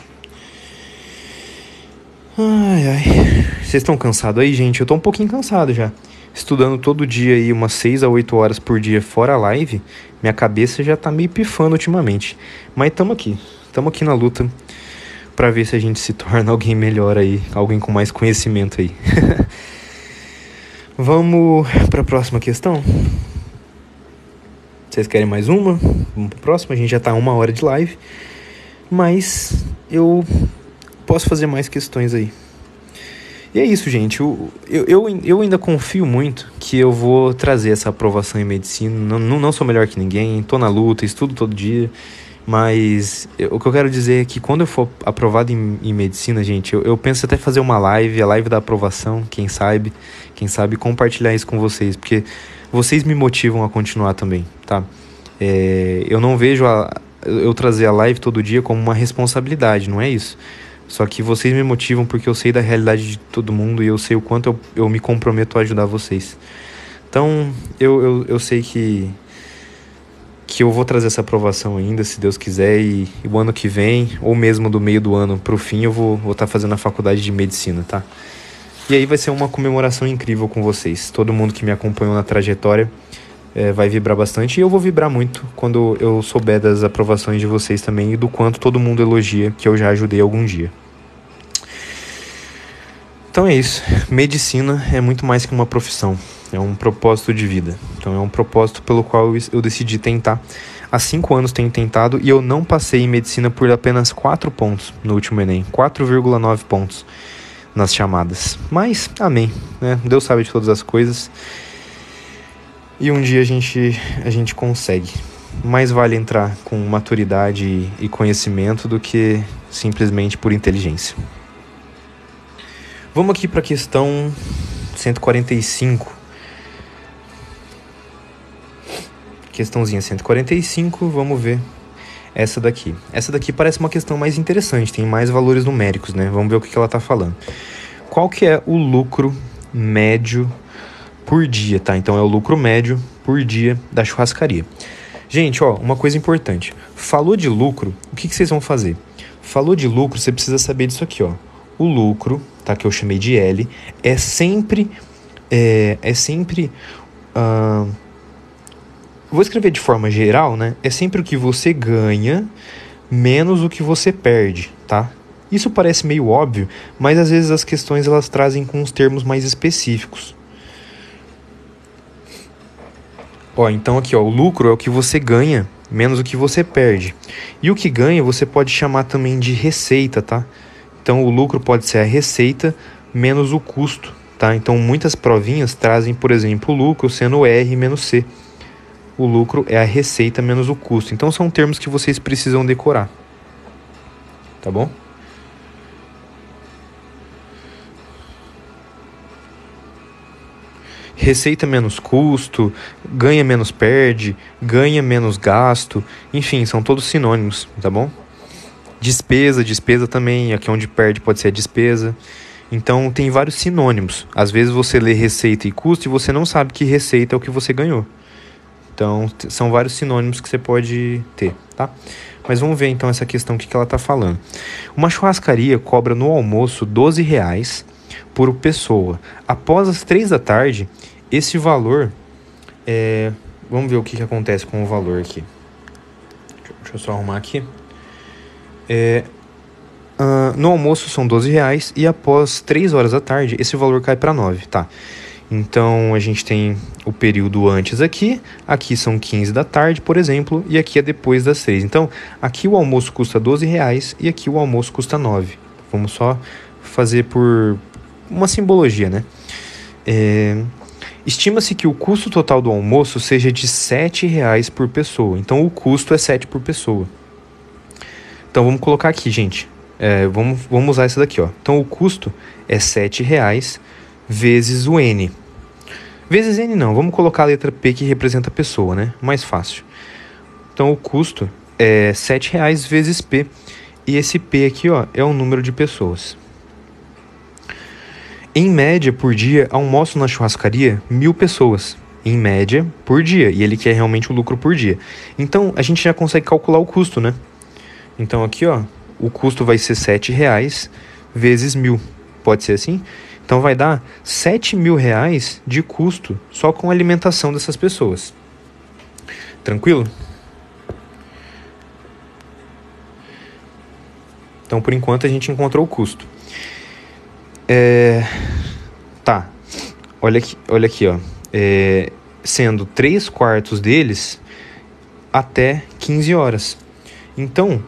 Ai. Vocês estão cansados aí, gente? Eu tô um pouquinho cansado já. Estudando todo dia aí umas 6 a 8 horas por dia fora a live, minha cabeça já tá meio pifando ultimamente. Mas tamo aqui na luta pra ver se a gente se torna alguém melhor aí, alguém com mais conhecimento aí. Vamos pra próxima questão? Vocês querem mais uma? Vamos pra próxima? A gente já tá 1 hora de live, mas eu posso fazer mais questões aí. E é isso, gente. Eu ainda confio muito que eu vou trazer essa aprovação em medicina. Não sou melhor que ninguém, tô na luta, estudo todo dia. Mas o que eu quero dizer é que quando eu for aprovado em medicina, gente, eu penso até fazer uma live, a live da aprovação, quem sabe compartilhar isso com vocês, porque vocês me motivam a continuar também, tá? Eu não vejo eu trazer a live todo dia como uma responsabilidade, não é isso. Só que vocês me motivam porque eu sei da realidade de todo mundo e eu sei o quanto eu me comprometo a ajudar vocês. Então, eu sei que eu vou trazer essa aprovação ainda, se Deus quiser, e o ano que vem, ou mesmo do meio do ano pro fim, eu vou estar fazendo a faculdade de medicina, tá? E aí vai ser uma comemoração incrível com vocês. Todo mundo que me acompanhou na trajetória vai vibrar bastante, e eu vou vibrar muito quando eu souber das aprovações de vocês também e do quanto todo mundo elogia que eu já ajudei algum dia. Então é isso. Medicina é muito mais que uma profissão. É um propósito de vida. Então é um propósito pelo qual eu decidi tentar. Há 5 anos tenho tentado e eu não passei em medicina por apenas 4 pontos no último Enem. 4,9 pontos nas chamadas. Mas, amém, né? Deus sabe de todas as coisas. E um dia a gente consegue. Mais vale entrar com maturidade e conhecimento do que simplesmente por inteligência. Vamos aqui para a questão 145. Questãozinha 145, vamos ver essa daqui. Essa daqui parece uma questão mais interessante, tem mais valores numéricos, né? Vamos ver o que ela está falando. Qual que é o lucro médio por dia, tá? Então é o lucro médio por dia da churrascaria. Gente, ó, uma coisa importante. Falou de lucro, o que vocês vão fazer? Falou de lucro, você precisa saber disso aqui, ó. O lucro, tá? Que eu chamei de L, é sempre... Vou escrever de forma geral, né? É sempre o que você ganha menos o que você perde, tá? Isso parece meio óbvio, mas às vezes as questões elas trazem com uns termos mais específicos. Ó, então aqui, ó, o lucro é o que você ganha menos o que você perde. E o que ganha você pode chamar também de receita, tá? Então o lucro pode ser a receita menos o custo, tá? Então muitas provinhas trazem, por exemplo, o lucro sendo R menos C. O lucro é a receita menos o custo. Então são termos que vocês precisam decorar. Tá bom? Receita menos custo, ganha menos perde, ganha menos gasto, enfim, são todos sinônimos, tá bom? Despesa também, aqui onde perde pode ser a despesa. Então tem vários sinônimos. Às vezes você lê receita e custo e você não sabe que receita é o que você ganhou. Então, são vários sinônimos que você pode ter, tá? Mas vamos ver então essa questão, o que ela está falando. Uma churrascaria cobra no almoço R$12 por pessoa. Após as 3 da tarde, esse valor... Vamos ver o que acontece com o valor aqui. Deixa eu só arrumar aqui. No almoço são R$12 e após 3 horas da tarde, esse valor cai para 9, tá? Então, a gente tem o período antes aqui são 15 da tarde, por exemplo, e aqui é depois das 3. Então, aqui o almoço custa R$12 e aqui o almoço custa 9. Vamos só fazer por uma simbologia, né? Estima-se que o custo total do almoço seja de R$7 por pessoa. Então, o custo é 7 por pessoa. Então, vamos colocar aqui, gente. Vamos usar essa daqui, ó. Então, o custo é R$7 vezes o N. Vezes N não, vamos colocar a letra P que representa a pessoa, né? Mais fácil. Então o custo é R$7 vezes P. E esse P aqui, ó, é o número de pessoas. Em média, por dia, almoçam na churrascaria 1.000 pessoas. Em média, por dia. E ele quer realmente o lucro por dia. Então, a gente já consegue calcular o custo, né? Então aqui, ó, o custo vai ser R$7 vezes 1.000. Pode ser assim? Então vai dar R$7.000 de custo só com a alimentação dessas pessoas. Tranquilo? Então, por enquanto, a gente encontrou o custo. Tá. Olha aqui, ó. Sendo 3/4 deles até 15 horas. Então,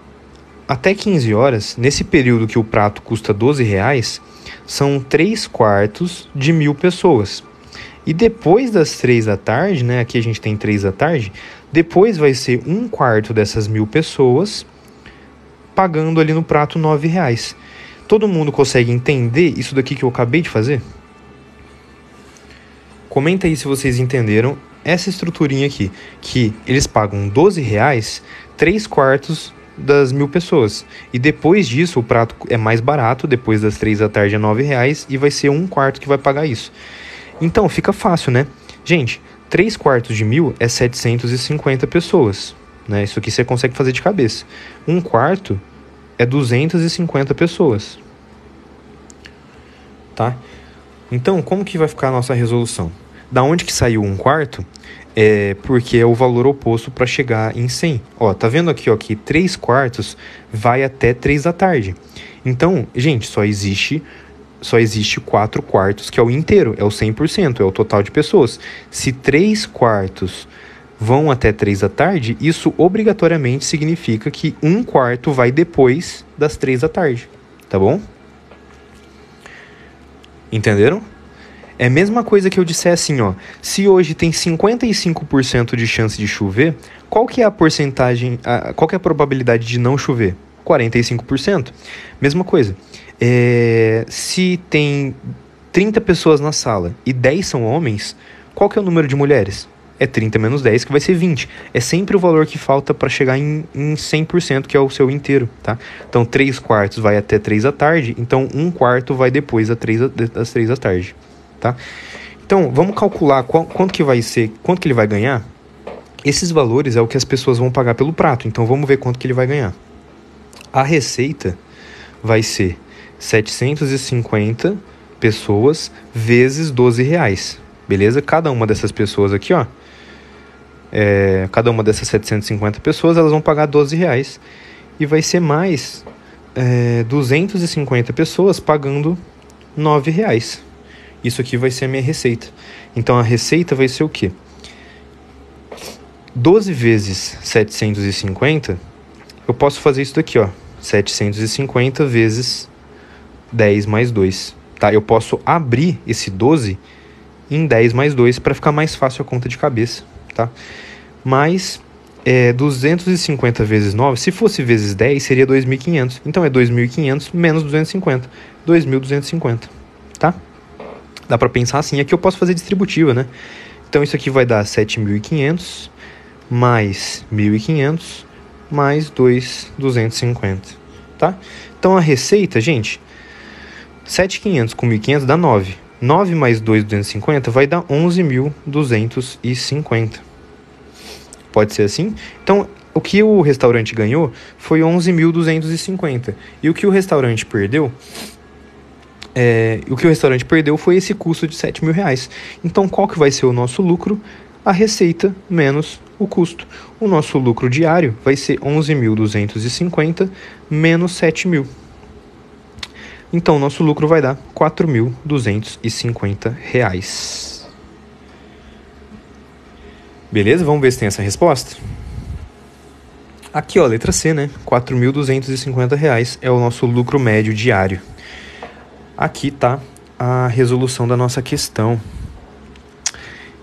até 15 horas, nesse período que o prato custa R$12, são 3/4 de 1.000 pessoas. E depois das 3 da tarde, né? Aqui a gente tem 3 da tarde. Depois vai ser 1/4 dessas 1.000 pessoas pagando ali no prato R$9. Todo mundo consegue entender isso daqui que eu acabei de fazer? Comenta aí se vocês entenderam essa estruturinha aqui, que eles pagam R$12, 3/4 das 1.000 pessoas. E depois disso, o prato é mais barato, depois das 3 da tarde é R$9, e vai ser 1/4 que vai pagar isso. Então, fica fácil, né? Gente, 3/4 de 1.000 é 750 pessoas, né? Isso aqui você consegue fazer de cabeça. 1/4 é 250 pessoas, tá? Então, como que vai ficar a nossa resolução? Da onde que saiu 1/4? Porque é o valor oposto para chegar em 100. Ó, tá vendo aqui, ó, que 3/4 vai até 3 da tarde. Então, gente, só existe 4/4, que é o inteiro, é o 100%, é o total de pessoas. Se 3/4 vão até 3 da tarde, isso obrigatoriamente significa que 1/4 vai depois das 3 da tarde, tá bom? Entenderam? É a mesma coisa que eu disser assim, ó. Se hoje tem 55% de chance de chover, qual que é a porcentagem, qual que é a probabilidade de não chover? 45%. Mesma coisa. Se tem 30 pessoas na sala e 10 são homens, qual que é o número de mulheres? É 30 menos 10, que vai ser 20. É sempre o valor que falta para chegar em 100%, que é o seu inteiro, tá? Então, 3/4 vai até 3 da tarde, então 1/4 vai depois das 3 da tarde, tá? Então, vamos calcular quanto que vai ser, quanto que ele vai ganhar. Esses valores é o que as pessoas vão pagar pelo prato, então vamos ver quanto que ele vai ganhar. A receita vai ser 750 pessoas vezes R$12, beleza? Cada uma dessas pessoas aqui, ó, cada uma dessas 750 pessoas, elas vão pagar R$12 e vai ser mais 250 pessoas pagando R$9. Isso aqui vai ser a minha receita. Então a receita vai ser o quê? 12 vezes 750, eu posso fazer isso daqui, ó, 750 vezes 10 mais 2, tá? Eu posso abrir esse 12 em 10 mais 2 para ficar mais fácil a conta de cabeça, tá? Mas 250 vezes 9, se fosse vezes 10, seria 2.500. Então é 2.500 menos 250, 2.250, tá? Dá para pensar assim. Aqui eu posso fazer distributiva, né? Então isso aqui vai dar 7.500 mais 1.500 mais 2.250, tá? Então a receita, gente, 7.500 com 1.500 dá 9. 9 mais 2.250 vai dar 11.250. Pode ser assim? Então, o que o restaurante ganhou foi 11.250. E o que o restaurante perdeu... foi esse custo de R$7.000. Então, qual que vai ser o nosso lucro? A receita menos o custo. O nosso lucro diário vai ser 11.250 menos 7.000. Então, o nosso lucro vai dar R$4.250. Beleza? Vamos ver se tem essa resposta? Aqui, ó, letra C, né? R$4.250 é o nosso lucro médio diário. Aqui tá a resolução da nossa questão.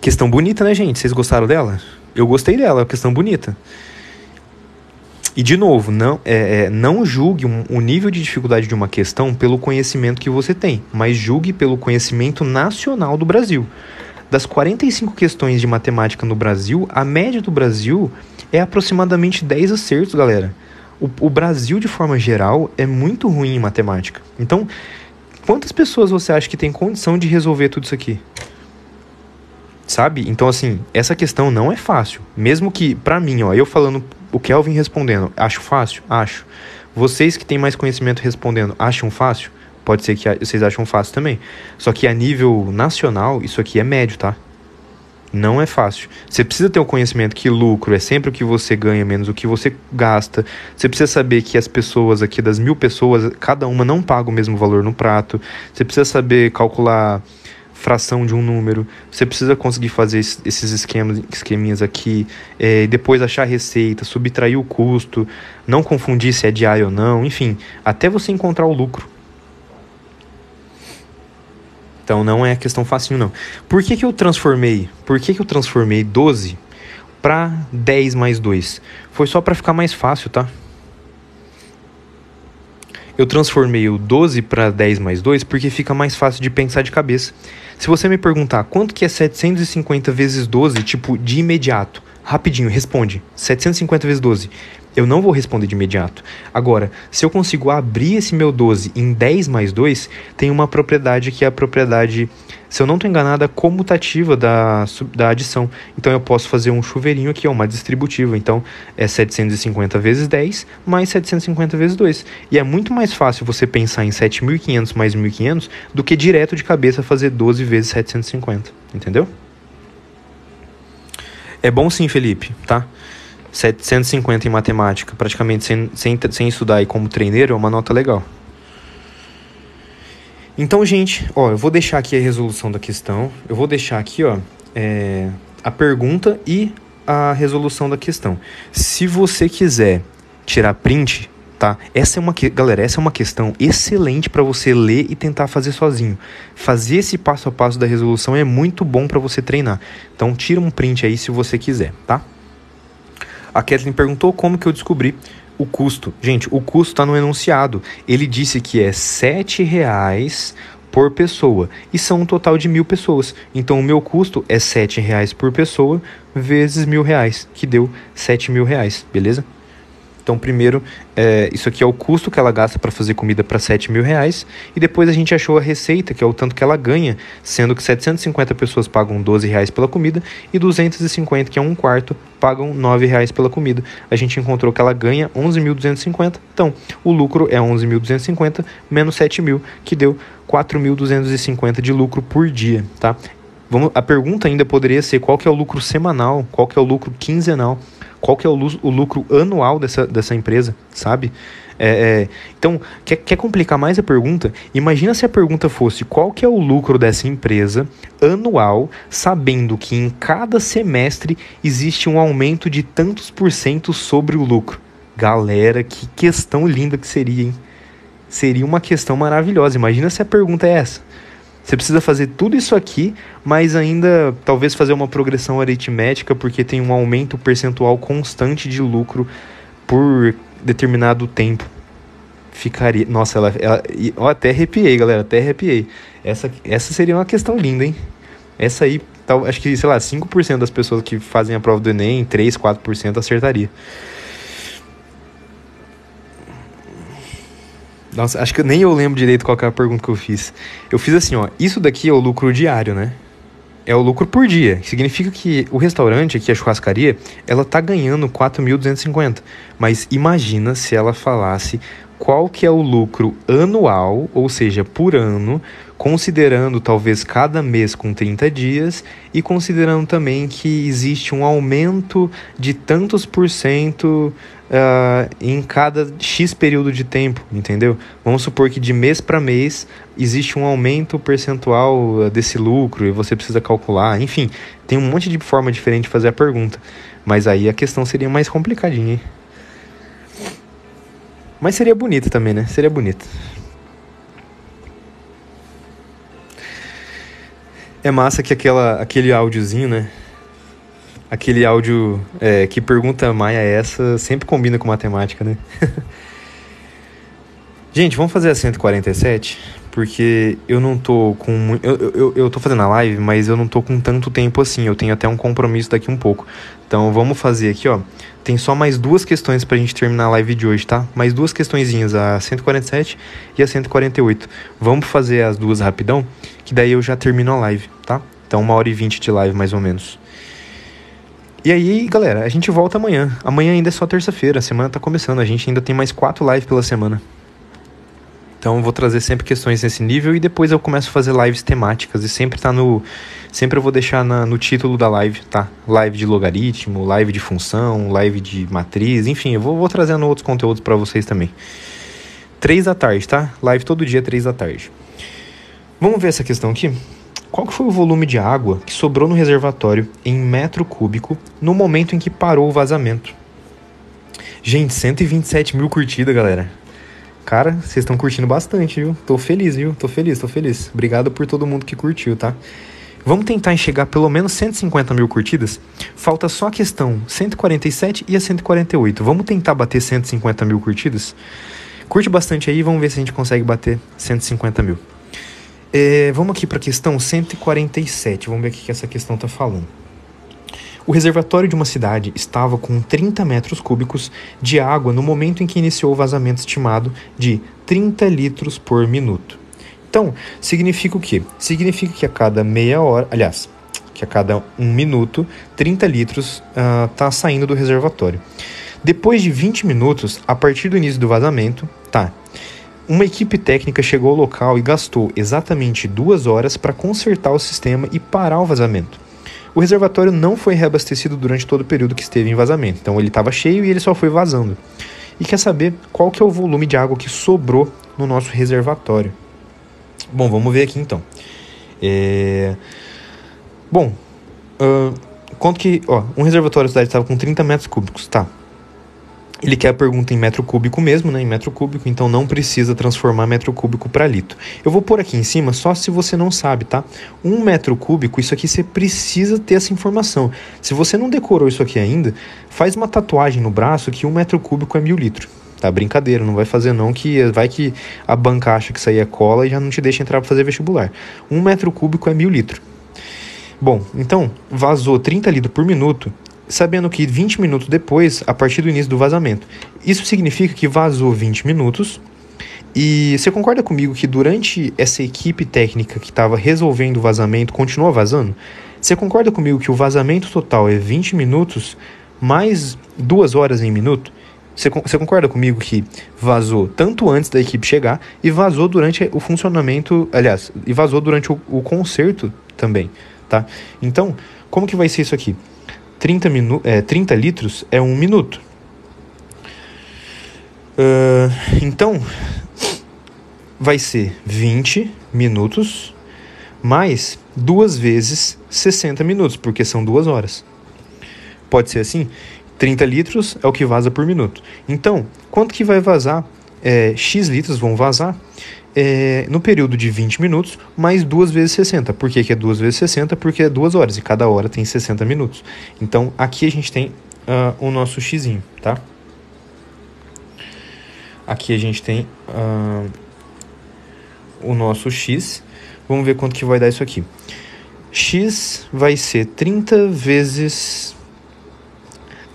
Questão bonita, né, gente? Vocês gostaram dela? Eu gostei dela, é uma questão bonita. E, de novo, não julgue o nível de dificuldade de uma questão pelo conhecimento que você tem, mas julgue pelo conhecimento nacional do Brasil. Das 45 questões de matemática no Brasil, a média do Brasil é aproximadamente 10 acertos, galera. O Brasil, de forma geral, é muito ruim em matemática. Então, quantas pessoas você acha que tem condição de resolver tudo isso aqui? sabe? Então, assim, essa questão não é fácil. Mesmo que, pra mim, ó, eu falando, o Kelvin respondendo, acho fácil? Acho. Vocês que têm mais conhecimento respondendo, acham fácil? Pode ser que vocês acham fácil também. Só que a nível nacional, isso aqui é médio, tá? Não é fácil. Você precisa ter o conhecimento que lucro é sempre o que você ganha menos o que você gasta. Você precisa saber que as pessoas aqui, das 1.000 pessoas, cada uma não paga o mesmo valor no prato. Você precisa saber calcular fração de um número. Você precisa conseguir fazer esses esqueminhas aqui, depois achar a receita, subtrair o custo, não confundir se é diário ou não, enfim, até você encontrar o lucro. Então não é questão facinho, não. Por que eu transformei 12 para 10 mais 2? Foi só para ficar mais fácil, tá? Eu transformei o 12 para 10 mais 2 porque fica mais fácil de pensar de cabeça. Se você me perguntar quanto que é 750 vezes 12, tipo, de imediato, rapidinho, responde. 750 vezes 12. Eu não vou responder de imediato. Agora, se eu consigo abrir esse meu 12 em 10 mais 2, tem uma propriedade que é a propriedade, se eu não estou enganado, comutativa da adição. Então eu posso fazer um chuveirinho aqui, uma distributiva. Então é 750 vezes 10 mais 750 vezes 2. E é muito mais fácil você pensar em 7.500 mais 1.500 do que direto de cabeça fazer 12 vezes 750. Entendeu? É bom sim, Felipe, tá? 750 em matemática, praticamente sem estudar e como treineiro, é uma nota legal. Então, gente, ó, eu vou deixar aqui a resolução da questão. Eu vou deixar aqui, ó, a pergunta e a resolução da questão. Se você quiser tirar print, tá? Galera, essa é uma questão excelente para você ler e tentar fazer sozinho. Fazer esse passo a passo da resolução é muito bom para você treinar. Então, tira um print aí se você quiser, tá? A Kathleen perguntou como que eu descobri o custo. Gente, o custo está no enunciado. Ele disse que é R$7 por pessoa. E são um total de 1.000 pessoas. Então, o meu custo é R$7 por pessoa vezes R$1.000, que deu R$7.000, beleza? Então, primeiro, isso aqui é o custo que ela gasta para fazer comida para R$7.000. E depois a gente achou a receita, que é o tanto que ela ganha, sendo que 750 pessoas pagam R$12 pela comida e 250, que é um quarto, pagam R$9 pela comida. A gente encontrou que ela ganha 11.250. Então, o lucro é 11.250 menos 7.000, que deu 4.250 de lucro por dia, tá? A pergunta ainda poderia ser qual que é o lucro semanal, qual que é o lucro quinzenal, qual que é o lucro anual dessa empresa, sabe? Então, quer complicar mais a pergunta? Imagina se a pergunta fosse qual que é o lucro dessa empresa anual, sabendo que em cada semestre existe um aumento de tantos por cento sobre o lucro. Galera, que questão linda que seria, hein? Seria uma questão maravilhosa. Imagina se a pergunta é essa. Você precisa fazer tudo isso aqui, mas ainda talvez fazer uma progressão aritmética, porque tem um aumento percentual constante de lucro por determinado tempo. Ficaria... Nossa, eu até arrepiei, galera, até arrepiei. Essa seria uma questão linda, hein? Essa aí, acho que, sei lá, 5% das pessoas que fazem a prova do Enem, 3, 4% acertaria. Nossa, acho que nem eu lembro direito qual que é a pergunta que eu fiz. Eu fiz assim, ó, isso daqui é o lucro diário, né? É o lucro por dia. Significa que o restaurante aqui, a churrascaria, ela tá ganhando 4.250. Mas imagina se ela falasse qual que é o lucro anual, ou seja, por ano, considerando talvez cada mês com 30 dias e considerando também que existe um aumento de tantos por cento em cada X período de tempo, entendeu? Vamos supor que de mês para mês existe um aumento percentual desse lucro e você precisa calcular, enfim, tem um monte de forma diferente de fazer a pergunta, mas aí a questão seria mais complicadinha, hein? Mas seria bonito também, né? Seria bonito. É massa que aquele áudiozinho, né? Aquele áudio que pergunta Maia essa sempre combina com matemática, né? Gente, vamos fazer a 147, porque eu não tô com... Eu tô fazendo a live, mas eu não tô com tanto tempo assim. Eu tenho até um compromisso daqui um pouco. Então vamos fazer aqui, ó. Tem só mais 2 questões pra gente terminar a live de hoje, tá? Mais 2 questõezinhas, a 147 e a 148. Vamos fazer as duas rapidão, que daí eu já termino a live, tá? Então 1h20 de live mais ou menos. E aí, galera, a gente volta amanhã. Amanhã ainda é só terça-feira, a semana tá começando. A gente ainda tem mais 4 lives pela semana. Então eu vou trazer sempre questões nesse nível e depois eu começo a fazer lives temáticas. E sempre eu vou deixar no título da live, tá? Live de logaritmo, live de função, live de matriz, enfim, eu vou trazendo outros conteúdos para vocês também. 3 da tarde, tá? Live todo dia, 3 da tarde. Vamos ver essa questão aqui? Qual que foi o volume de água que sobrou no reservatório em metro cúbico no momento em que parou o vazamento? Gente, 127 mil curtidas, galera. Cara, vocês estão curtindo bastante, viu? Tô feliz, viu? Tô feliz. Obrigado por todo mundo que curtiu, tá? Vamos tentar chegar pelo menos 150 mil curtidas? Falta só a questão 147 e a 148. Vamos tentar bater 150 mil curtidas? Curte bastante aí, vamos ver se a gente consegue bater 150 mil. Vamos aqui para a questão 147, vamos ver o que essa questão está falando. O reservatório de uma cidade estava com 30 metros cúbicos de água no momento em que iniciou o vazamento estimado de 30 litros por minuto. Então, significa o quê? Significa que a cada meia hora, aliás, que a cada 1 minuto, 30 litros está saindo do reservatório. Depois de 20 minutos, a partir do início do vazamento, uma equipe técnica chegou ao local e gastou exatamente 2 horas para consertar o sistema e parar o vazamento. O reservatório não foi reabastecido durante todo o período que esteve em vazamento, então ele estava cheio e ele só foi vazando. E quer saber qual que é o volume de água que sobrou no nosso reservatório? Bom, vamos ver aqui então. Quanto que... um reservatório da cidade estava com 30 metros cúbicos, tá? Ele quer a pergunta em metro cúbico mesmo, né? Em metro cúbico, então não precisa transformar metro cúbico para litro. Eu vou pôr aqui em cima só se você não sabe, tá? 1 metro cúbico, isso aqui você precisa ter essa informação. Se você não decorou isso aqui ainda, faz uma tatuagem no braço que 1 metro cúbico é 1000 litros. Tá? Brincadeira, não vai fazer não, que vai que a banca acha que isso aí é cola e já não te deixa entrar para fazer vestibular. 1 metro cúbico é 1000 litros. Bom, então, vazou 30 litros por minuto, sabendo que 20 minutos depois, a partir do início do vazamento. Isso significa que vazou 20 minutos. E você concorda comigo que durante essa equipe técnica que estava resolvendo o vazamento, continuou vazando? Você concorda comigo que o vazamento total é 20 minutos mais 2 horas em minuto? Você concorda comigo que vazou tanto antes da equipe chegar e vazou durante o funcionamento, aliás, e vazou durante o conserto também, tá? Então, como que vai ser isso aqui? 30 litros é 1 minuto. Então, vai ser 20 minutos mais 2 vezes 60 minutos, porque são 2 horas. Pode ser assim? 30 litros é o que vaza por minuto. Então, quanto que vai vazar? X litros vão vazar no período de 20 minutos, mais 2 vezes 60. Por que é 2 vezes 60? Porque é 2 horas, e cada hora tem 60 minutos. Então, aqui a gente tem o nosso xzinho, tá? Aqui a gente tem o nosso x. Vamos ver quanto que vai dar isso aqui. X vai ser 30 vezes...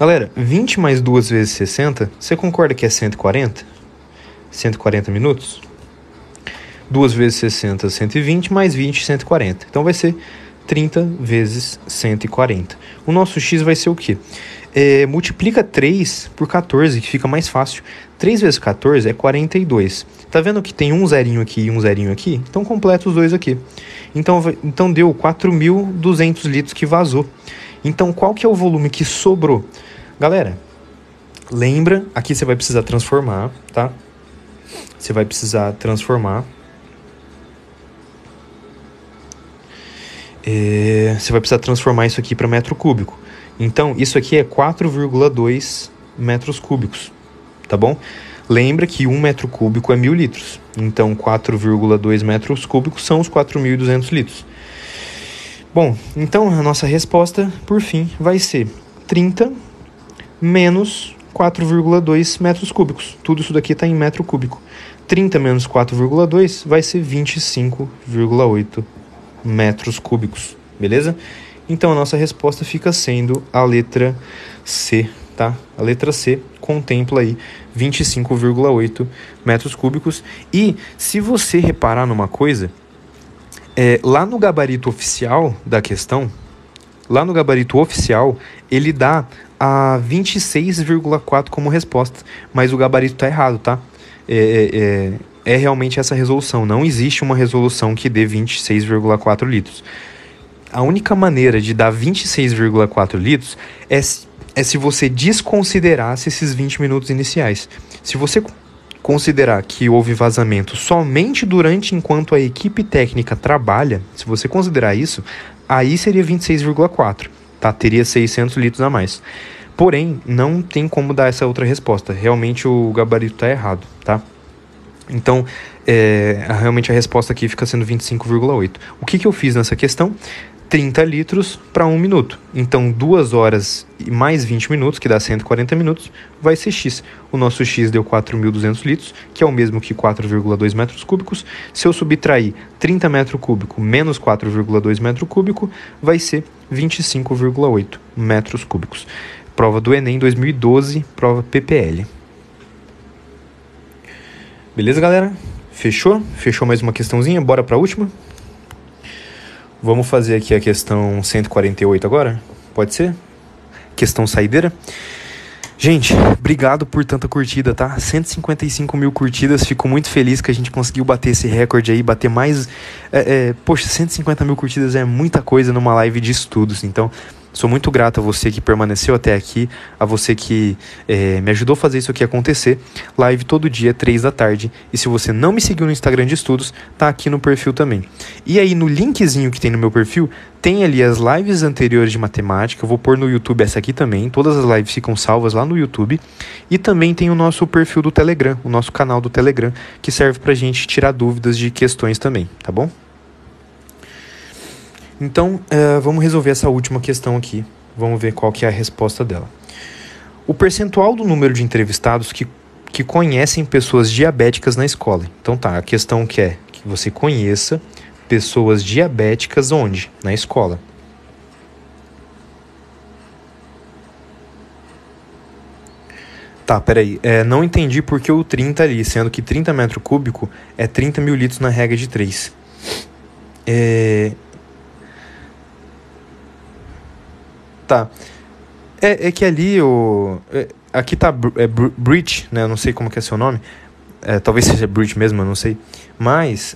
Galera, 20 mais 2 vezes 60, você concorda que é 140? 140 minutos? 2 vezes 60, 120, mais 20, 140. Então vai ser 30 vezes 140. O nosso x vai ser o quê? Multiplica 3 por 14, que fica mais fácil. 3 vezes 14 é 42. Tá vendo que tem um zerinho aqui e um zerinho aqui? Então completa os dois aqui. Então deu 4.200 litros que vazou. Então qual que é o volume que sobrou? Galera, lembra, aqui você vai precisar transformar, tá? Você vai precisar transformar. Você vai precisar transformar isso aqui para metro cúbico. Então, isso aqui é 4,2 metros cúbicos, tá bom? Lembra que 1 metro cúbico é 1000 litros. Então, 4,2 metros cúbicos são os 4.200 litros. Bom, então a nossa resposta, por fim, vai ser 30 menos 4,2 metros cúbicos. Tudo isso daqui está em metro cúbico. 30 menos 4,2 vai ser 25,8 metros cúbicos, beleza? Então a nossa resposta fica sendo a letra C, tá? A letra C contempla aí 25,8 metros cúbicos. E se você reparar numa coisa, Lá no gabarito oficial da questão, lá no gabarito oficial, ele dá a 26,4 como resposta, mas o gabarito está errado, tá? É realmente essa resolução. Não existe uma resolução que dê 26,4 litros. A única maneira de dar 26,4 litros é se você desconsiderasse esses 20 minutos iniciais. Se você considerar que houve vazamento somente enquanto a equipe técnica trabalha, se você considerar isso, aí seria 26,4, tá? Teria 600 litros a mais. Porém, não tem como dar essa outra resposta. Realmente o gabarito está errado, tá? Então, realmente a resposta aqui fica sendo 25,8. O que eu fiz nessa questão? 30 litros para 1 minuto. Então, 2 horas e mais 20 minutos, que dá 140 minutos, vai ser X. O nosso X deu 4.200 litros, que é o mesmo que 4,2 metros cúbicos. Se eu subtrair 30 metros cúbicos menos 4,2 metros cúbicos, vai ser 25,8 metros cúbicos. Prova do Enem 2012, prova PPL. Beleza, galera? Fechou? Fechou mais uma questãozinha? Bora para a última? Vamos fazer aqui a questão 148 agora? Pode ser? Questão saideira. Gente, obrigado por tanta curtida, tá? 155 mil curtidas, fico muito feliz que a gente conseguiu bater esse recorde aí, bater mais... Poxa, 150 mil curtidas é muita coisa numa live de estudos, então... Sou muito grato a você que permaneceu até aqui, a você que me ajudou a fazer isso aqui acontecer. Live todo dia, 3 da tarde. E se você não me seguiu no Instagram de estudos, tá aqui no perfil também. E aí no linkzinho que tem no meu perfil, tem ali as lives anteriores de matemática. Eu vou pôr no YouTube essa aqui também. Todas as lives ficam salvas lá no YouTube. E também tem o nosso perfil do Telegram, o nosso canal do Telegram, que serve pra gente tirar dúvidas de questões também, tá bom? Então, vamos resolver essa última questão aqui. Vamos ver qual que é a resposta dela. O percentual do número de entrevistados que conhecem pessoas diabéticas na escola. Então tá, a questão que é que você conheça pessoas diabéticas onde? Na escola. Tá, peraí. Não entendi por que o 30 ali, sendo que 30 metros cúbicos é 30 mil litros na regra de 3. Tá. É que ali aqui tá Bridge, né? Eu não sei como que é seu nome. Talvez seja Bridge mesmo, eu não sei. Mas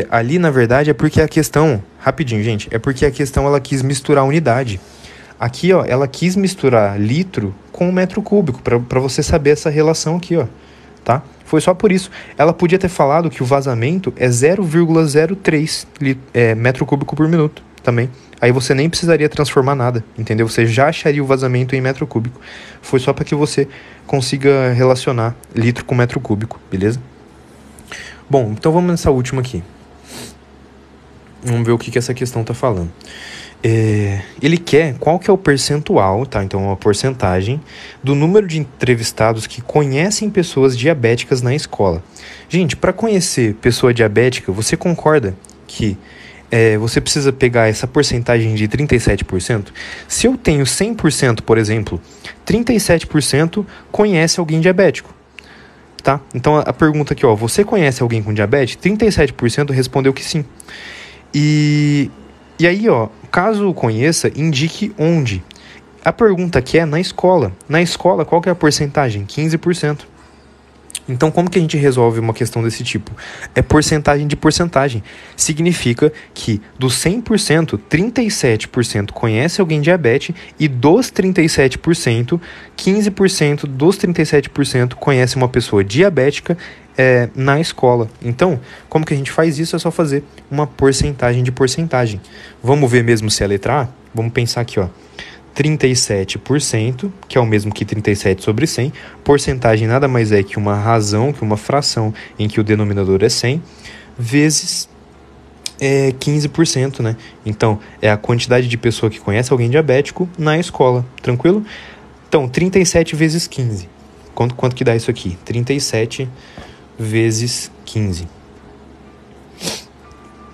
ali, na verdade, é porque a questão... Rapidinho, gente. É porque a questão ela quis misturar a unidade. Aqui, ó, ela quis misturar litro com metro cúbico, para você saber essa relação aqui, ó. Tá? Foi só por isso. Ela podia ter falado que o vazamento é 0,03 metro cúbico por minuto também. Aí você nem precisaria transformar nada, entendeu? Você já acharia o vazamento em metro cúbico. Foi só para que você consiga relacionar litro com metro cúbico, beleza? Bom, então vamos nessa última aqui. Vamos ver o que essa questão está falando. Ele quer qual que é o percentual, tá? Então, uma porcentagem do número de entrevistados que conhecem pessoas diabéticas na escola. Gente, para conhecer pessoa diabética, você concorda que você precisa pegar essa porcentagem de 37%? Se eu tenho 100%, por exemplo, 37% conhece alguém diabético, tá? Então, a pergunta aqui, ó, você conhece alguém com diabetes? 37% respondeu que sim. E aí, ó, caso conheça, indique onde. A pergunta aqui é na escola. Na escola, qual que é a porcentagem? 15%. Então, como que a gente resolve uma questão desse tipo? É porcentagem de porcentagem. Significa que dos 100%, 37% conhece alguém diabetes e dos 37%, 15% dos 37% conhece uma pessoa diabética na escola. Então, como que a gente faz isso? É só fazer uma porcentagem de porcentagem. Vamos ver mesmo se é a letra A? Vamos pensar aqui, ó. 37%, que é o mesmo que 37 sobre 100. Porcentagem nada mais é que uma razão, que uma fração em que o denominador é 100, vezes 15%, né? Então, é a quantidade de pessoa que conhece alguém diabético na escola, tranquilo? Então, 37 vezes 15. Quanto que dá isso aqui? 37 vezes 15.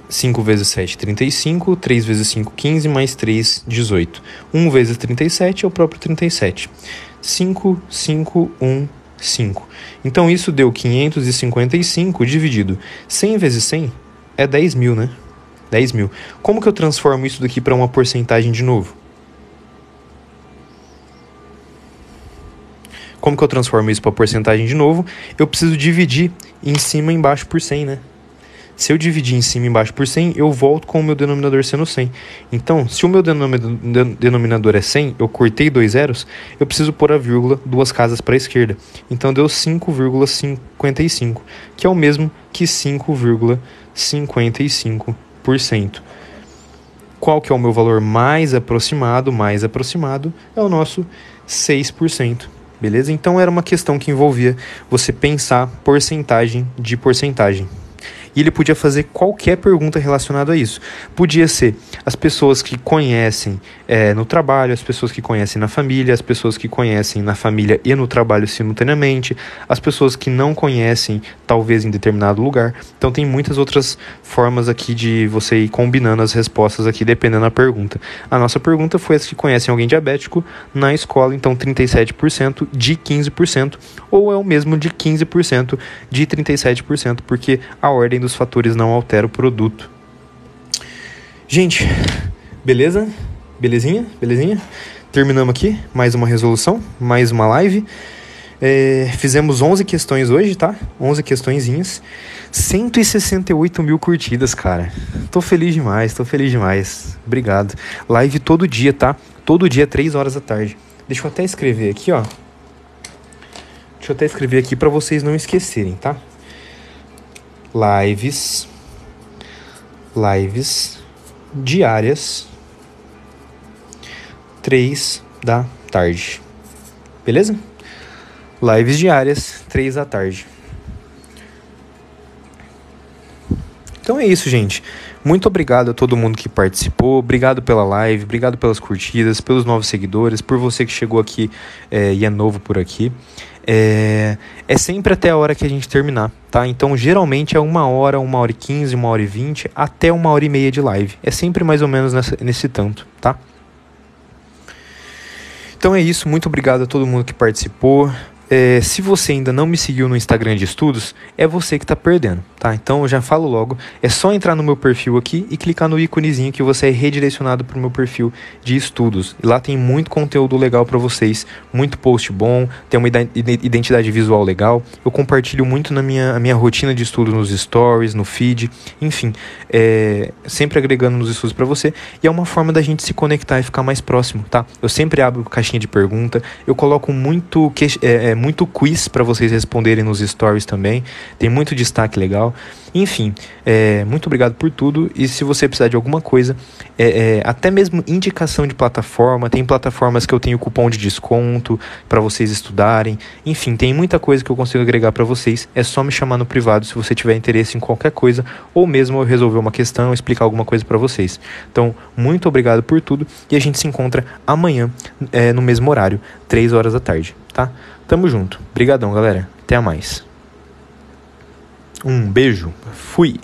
5 vezes 7, 35. 3 vezes 5, 15. Mais 3, 18. 1 vezes 37 é o próprio 37. 5, 5, 1, 5. Então, isso deu 555 dividido. 100 vezes 100 é 10 mil, né? 10 mil. Como que eu transformo isso daqui para uma porcentagem de novo? Como que eu transformo isso para porcentagem de novo? Eu preciso dividir em cima e embaixo por 100, né? Se eu dividir em cima e embaixo por 100, eu volto com o meu denominador sendo 100. Então, se o meu denominador é 100, eu cortei 2 zeros, eu preciso pôr a vírgula 2 casas para a esquerda. Então, deu 5,55, que é o mesmo que 5,55%. Qual que é o meu valor mais aproximado? Mais aproximado é o nosso 6%. Beleza? Então, era uma questão que envolvia você pensar porcentagem de porcentagem. E ele podia fazer qualquer pergunta relacionada a isso. Podia ser as pessoas que conhecem no trabalho, as pessoas que conhecem na família, as pessoas que conhecem na família e no trabalho simultaneamente, as pessoas que não conhecem, talvez em determinado lugar. Então tem muitas outras formas aqui de você ir combinando as respostas aqui, dependendo da pergunta. A nossa pergunta foi as que conhecem alguém diabético na escola, então 37% de 15%, ou é o mesmo de 15% de 37%, porque a ordem dos fatores não altera o produto. Gente, beleza? Belezinha? Belezinha? Terminamos aqui, mais uma resolução, mais uma live. Fizemos 11 questões hoje, tá? 11 questõezinhas. 168 mil curtidas, cara. Tô feliz demais. Obrigado. Live todo dia, tá? Todo dia, 3 horas da tarde. Deixa eu até escrever aqui, ó. Deixa eu até escrever aqui pra vocês não esquecerem, tá? Lives diárias, 3 da tarde. Beleza? Lives diárias, 3 da tarde. Então é isso, gente. Muito obrigado a todo mundo que participou. Obrigado pela live, obrigado pelas curtidas, pelos novos seguidores, por você que chegou aqui e é novo por aqui. É sempre até a hora que a gente terminar, tá? Então, geralmente é 1 hora, 1h15, 1h20, até 1h30 de live. É sempre mais ou menos nesse tanto, tá? Então é isso, muito obrigado a todo mundo que participou. Se você ainda não me seguiu no Instagram de estudos, é você que está perdendo, tá? Então eu já falo logo, é só entrar no meu perfil aqui e clicar no íconezinho que você é redirecionado para o meu perfil de estudos. E lá tem muito conteúdo legal para vocês, muito post bom, tem uma identidade visual legal. Eu compartilho muito na minha rotina de estudos nos stories, no feed, enfim, sempre agregando nos estudos para você. E é uma forma da gente se conectar e ficar mais próximo, tá? Eu sempre abro caixinha de pergunta, eu coloco muito quiz para vocês responderem nos stories também. Tem muito destaque legal. Enfim, muito obrigado por tudo. E se você precisar de alguma coisa, até mesmo indicação de plataforma, tem plataformas que eu tenho cupom de desconto para vocês estudarem. Enfim, tem muita coisa que eu consigo agregar para vocês. É só me chamar no privado se você tiver interesse em qualquer coisa, ou mesmo eu resolver uma questão, explicar alguma coisa para vocês. Então, muito obrigado por tudo e a gente se encontra amanhã no mesmo horário, 3 horas da tarde, tá? Tamo junto. Brigadão, galera. Até mais. Um beijo. Fui.